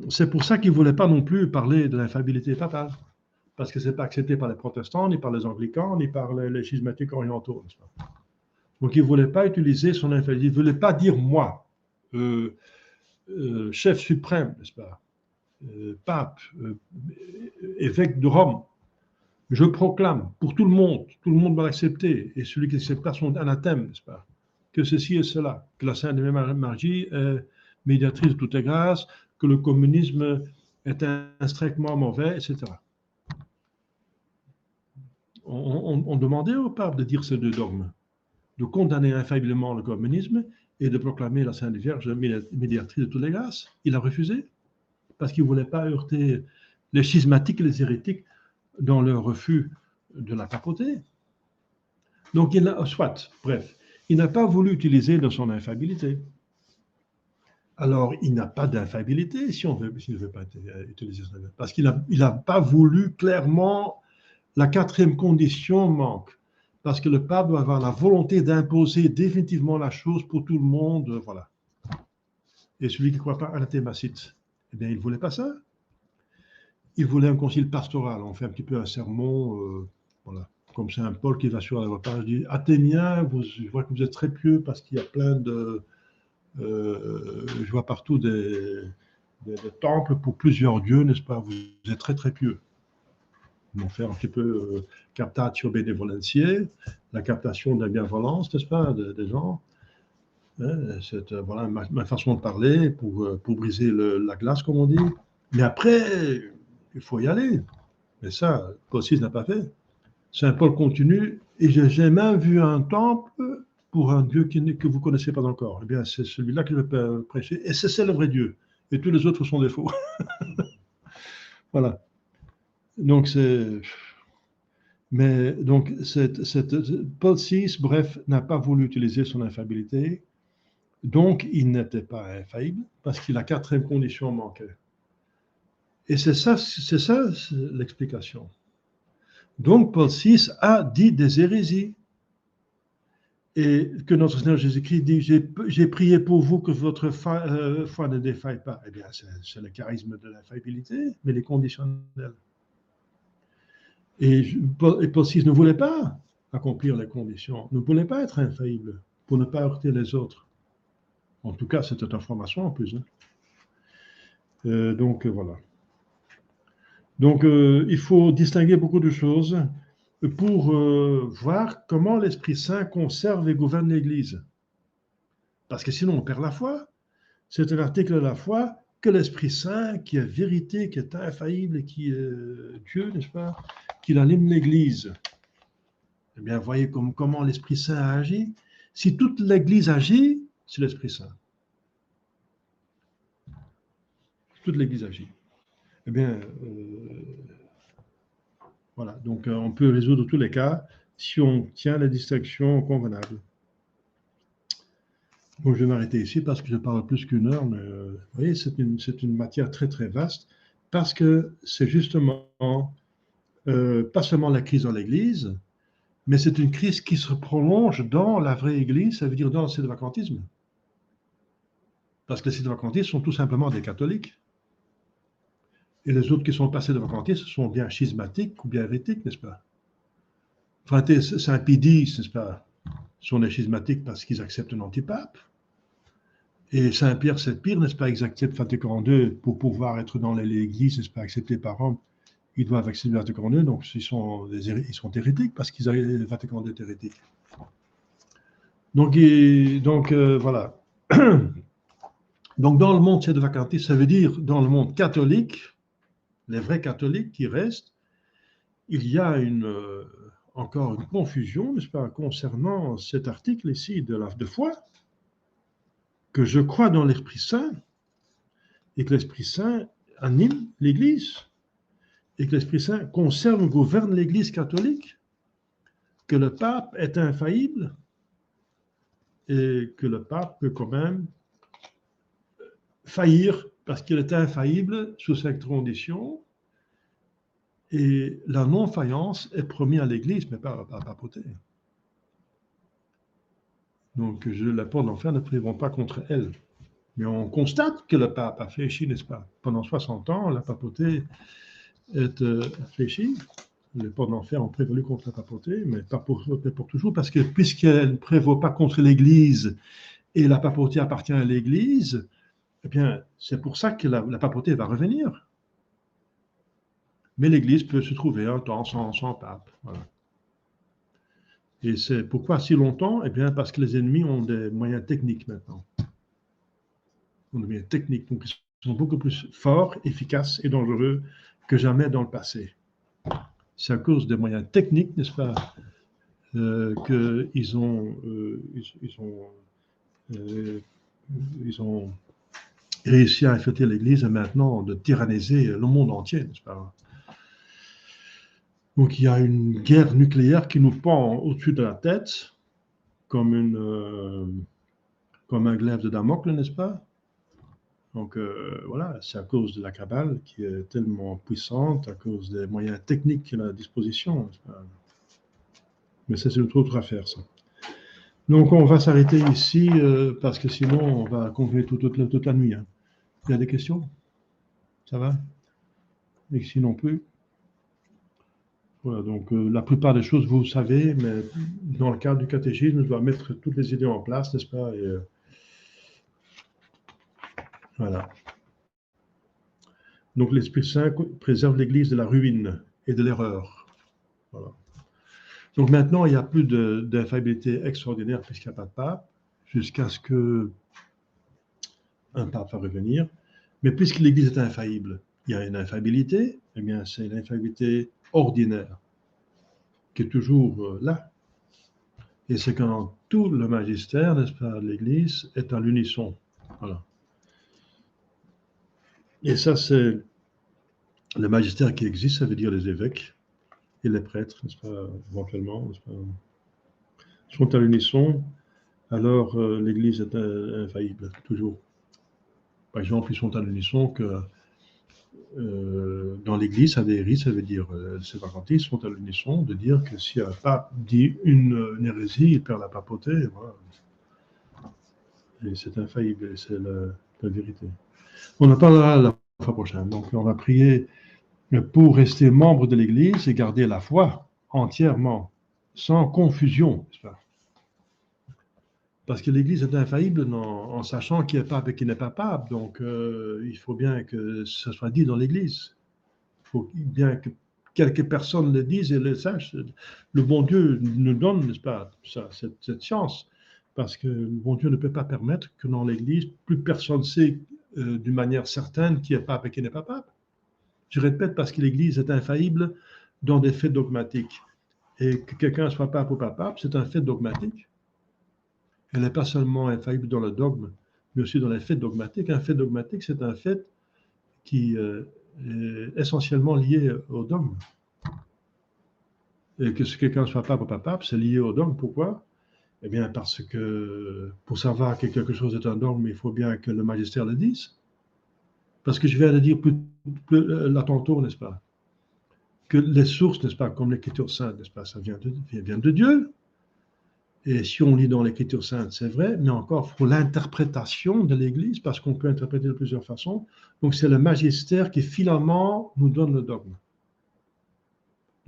c'est pour ça qu'ils ne voulaient pas non plus parler de l'infaillibilité papale, parce que ce n'est pas accepté par les protestants, ni par les anglicans, ni par les schismatiques orientaux, n'est-ce pas? Donc, ils ne voulaient pas utiliser son infaillibilité. Ils ne voulaient pas dire moi, chef suprême, n'est-ce pas, pape, évêque de Rome, je proclame pour tout le monde va l'accepter, et celui qui n'accepte pas son anathème, n'est-ce pas, que ceci et cela, que la Sainte Marie est médiatrice de toutes les grâces, que le communisme est intrinsèquement mauvais, etc. On demandait au pape de dire ces deux dogmes, de condamner infailliblement le communisme et de proclamer la Sainte Vierge médiatrice de toutes les grâces. Il a refusé parce qu'il ne voulait pas heurter les schismatiques et les hérétiques dans leur refus de la papauté. Donc, il n'a pas voulu utiliser de son infaillibilité. Alors, il n'a pas d'infaillibilité s'il ne veut pas utiliser son infaillibilité. Parce qu'il n'a pas voulu clairement, la quatrième condition manque. Parce que le pape doit avoir la volonté d'imposer définitivement la chose pour tout le monde. Voilà. Et celui qui ne croit pas à la thémacite, eh bien, il ne voulait pas ça. Il voulait un concile pastoral. On fait un petit peu un sermon, voilà. Comme Saint Paul qui va sur la repas, dit Athéniens, je vois que vous êtes très pieux parce qu'il y a plein de. Je vois partout des temples pour plusieurs dieux, n'est-ce pas? Vous êtes très très pieux. Ils vont faire un petit peu captatio benevolentiae, la captation de la bienvolence, n'est-ce pas, des gens. Hein, c'est voilà, ma façon de parler pour briser la glace, comme on dit. Mais après, il faut y aller. Mais ça, Paul VI n'a pas fait. Saint Paul continue, et j'ai même vu un temple pour un Dieu que vous ne connaissez pas encore. Eh bien, c'est celui-là que je vais prêcher, et c'est le vrai Dieu. Et tous les autres sont des faux. Voilà. Donc, mais donc, Paul VI, bref, n'a pas voulu utiliser son infaillibilité. Donc, il n'était pas infaillible, parce que la quatrième condition manquait. Et c'est ça l'explication. Donc, Paul VI a dit des hérésies. Et que notre Seigneur Jésus-Christ dit, j'ai prié pour vous que votre foi ne défaille pas. Eh bien, c'est le charisme de l'infaillibilité, mais les conditionnels. Et Paul VI ne voulait pas accomplir les conditions, ne voulait pas être infaillible pour ne pas heurter les autres. En tout cas, c'était une formation en plus. Hein. Donc, voilà. Donc, il faut distinguer beaucoup de choses pour voir comment l'Esprit Saint conserve et gouverne l'Église. Parce que sinon, on perd la foi. C'est un article de la foi que l'Esprit Saint, qui est vérité, qui est infaillible et qui est Dieu, n'est-ce pas, qu'il anime l'Église. Eh bien, voyez comment l'Esprit Saint a agi. Si toute l'Église agit, c'est l'Esprit Saint. Toute l'Église agit. Eh bien, voilà. Donc, on peut résoudre tous les cas si on tient la distinction convenable. Bon, je vais m'arrêter ici parce que je parle plus qu'une heure, mais vous voyez, c'est une matière très très vaste parce que c'est justement pas seulement la crise dans l'Église, mais c'est une crise qui se prolonge dans la vraie Église, ça veut dire dans le sédevacantisme. Parce que les sédevacantistes sont tout simplement des catholiques. Et les autres qui sont pas sédevacantistes sont bien schismatiques ou bien hérétiques, n'est-ce pas? Enfin, Saint-Pédis, n'est-ce pas, sont des schismatiques parce qu'ils acceptent un antipape. Et Saint-Pierre, c'est pire, n'est-ce pas, ils acceptent Vatican II pour pouvoir être dans l'Église, n'est-ce pas, accepté par Rome. Ils doivent accepter Vatican II, donc ils sont hérétiques parce qu'ils avaient Vatican II est hérétique. Donc voilà. Donc dans le monde sédevacantiste, ça veut dire dans le monde catholique, les vrais catholiques qui restent, il y a encore une confusion, n'est-ce pas, concernant cet article ici de foi, que je crois dans l'Esprit Saint, et que l'Esprit Saint anime l'Église, et que l'Esprit Saint conserve, gouverne l'Église catholique, que le pape est infaillible, et que le pape peut quand même faillir parce qu'il est infaillible sous cette condition, et la non-faillance est promise à l'Église, mais pas à la papauté. Donc, la porte d'enfer ne prieront pas contre elle. Mais on constate que le pape a fléchi, n'est-ce pas? Pendant 60 ans, la papauté est fléchie. Les portes d'enfer ont prévalu contre la papauté, mais pas pour toujours, parce que puisqu'elle ne prévaut pas contre l'Église et la papauté appartient à l'Église, eh bien, c'est pour ça que la papauté va revenir. Mais l'Église peut se trouver un temps sans pape. Voilà. Et c'est pourquoi si longtemps? Eh bien, parce que les ennemis ont des moyens techniques maintenant. Ont des moyens techniques, donc ils sont beaucoup plus forts, efficaces et dangereux que jamais dans le passé. C'est à cause des moyens techniques, n'est-ce pas, qu'ils ont Ils ont réussi à infiltrer l'Église et maintenant de tyranniser le monde entier, n'est-ce pas? Donc il y a une guerre nucléaire qui nous pend au-dessus de la tête, comme un glaive de Damoclès, n'est-ce pas? Donc voilà, c'est à cause de la cabale qui est tellement puissante, à cause des moyens techniques qu'elle a à disposition, n'est-ce pas? Mais ça, c'est une autre affaire, ça. Donc on va s'arrêter ici parce que sinon on va continuer toute la nuit. Hein. Il y a des questions? Ça va? Et sinon plus. Voilà, donc la plupart des choses, vous savez, mais dans le cadre du catéchisme, je dois mettre toutes les idées en place, n'est-ce pas? Et, voilà. Donc l'Esprit Saint préserve l'Église de la ruine et de l'erreur. Voilà. Donc maintenant, il n'y a plus d'infaillibilité extraordinaire puisqu'il n'y a pas de pape, jusqu'à ce qu'un pape va revenir. Mais puisque l'Église est infaillible, il y a une infaillibilité, eh bien c'est une infaillibilité ordinaire qui est toujours là. Et c'est quand tout le magistère, n'est-ce pas, de l'Église est à l'unisson. Voilà. Et ça, c'est le magistère qui existe, ça veut dire les évêques et les prêtres, n'est-ce pas, éventuellement, n'est-ce pas, sont à l'unisson, alors l'Église est infaillible, toujours. Par exemple, ils sont à l'unisson que dans l'Église adhérie, ça veut dire les séparantistes sont à l'unisson de dire que si un pape dit une hérésie, il perd la papauté. Voilà. Et c'est infaillible, c'est la vérité. On en parlera la fois prochaine. Donc, on va prier pour rester membre de l'Église et garder la foi entièrement, sans confusion, n'est-ce pas? Parce que l'Église est infaillible en sachant qui est pape et qui n'est pas pape. Donc, il faut bien que ce soit dit dans l'Église. Il faut bien que quelques personnes le disent et le sachent. Le bon Dieu nous donne, n'est-ce pas, cette chance. Parce que le bon Dieu ne peut pas permettre que dans l'Église, plus personne sait d'une manière certaine qui est pape et qui n'est pas pape. Je répète, parce que l'Église est infaillible dans des faits dogmatiques. Et que quelqu'un soit pape ou pas pape, c'est un fait dogmatique. Elle n'est pas seulement infaillible dans le dogme, mais aussi dans les faits dogmatiques. Un fait dogmatique, c'est un fait qui est essentiellement lié au dogme. Et que quelqu'un soit pape ou pas pape, c'est lié au dogme. Pourquoi? Eh bien, parce que pour savoir que quelque chose est un dogme, il faut bien que le magistère le dise. Parce que je viens de dire là tantôt, n'est-ce pas, que les sources, n'est-ce pas, comme l'Écriture sainte, n'est-ce pas, ça vient de Dieu. Et si on lit dans l'Écriture sainte, c'est vrai, mais encore, il faut l'interprétation de l'Église, parce qu'on peut interpréter de plusieurs façons. Donc, c'est le magistère qui, finalement, nous donne le dogme.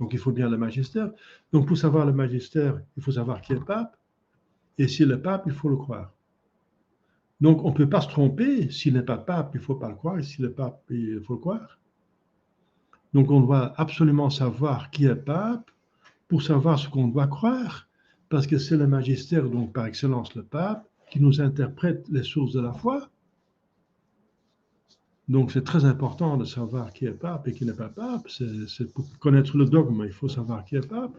Donc, il faut bien le magistère. Donc, pour savoir le magistère, il faut savoir qui est pape. Et s'il est pape, il faut le croire. Donc, on ne peut pas se tromper. S'il n'est pas pape, il ne faut pas le croire. Et s'il est pape, il faut le croire. Donc, on doit absolument savoir qui est pape pour savoir ce qu'on doit croire. Parce que c'est le magistère, donc par excellence le pape, qui nous interprète les sources de la foi. Donc c'est très important de savoir qui est pape et qui n'est pas pape. C'est pour connaître le dogme, il faut savoir qui est pape.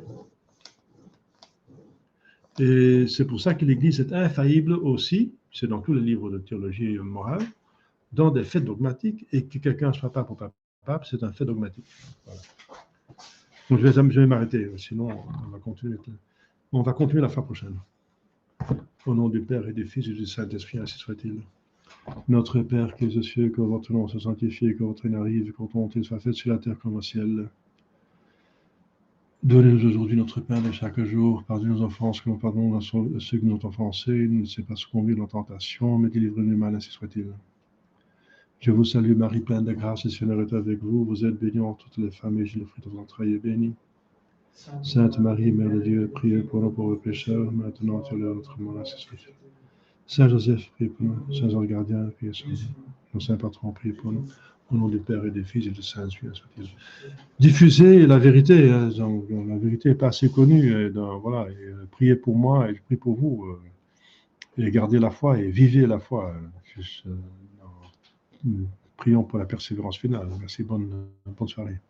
Et c'est pour ça que l'Église est infaillible aussi, c'est dans tous les livres de théologie morale, dans des faits dogmatiques, et que quelqu'un soit pape ou pas pape, c'est un fait dogmatique. Voilà. Donc je vais m'arrêter, sinon on va continuer la fois prochaine. Au nom du Père et du Fils et du Saint-Esprit, ainsi soit-il. Notre Père qui es aux cieux, que votre nom soit sanctifié, que votre règne arrive, que votre volonté soit faite sur la terre comme au ciel. Donnez-nous aujourd'hui notre pain de chaque jour. Pardonnez nos offenses, comme nous pardonnons à ceux qui nous ont offensés. Ne laissez pas succombir dans la tentation, mais délivrez-nous du mal, ainsi soit-il. Je vous salue, Marie, pleine de grâce, le Seigneur est avec vous. Vous êtes bénie entre toutes les femmes, et Jésus, le fruit de vos entrailles, est béni. Sainte Marie, Mère de Dieu, priez pour nous pauvres pécheurs, maintenant et à l'heure de notre mort, ainsi soit-il. Saint Joseph, priez pour nous. Saint Ange gardien, priez sur nous. Nos saints patrons, priez pour nous. Au nom du Père et du Fils et du Saint-Esprit, soit-il. Diffusez la vérité. Hein, donc, la vérité n'est pas assez connue. Et voilà, priez pour moi et je prie pour vous. Et gardez la foi et vivez la foi. Prions pour la persévérance finale. Merci, bonne soirée.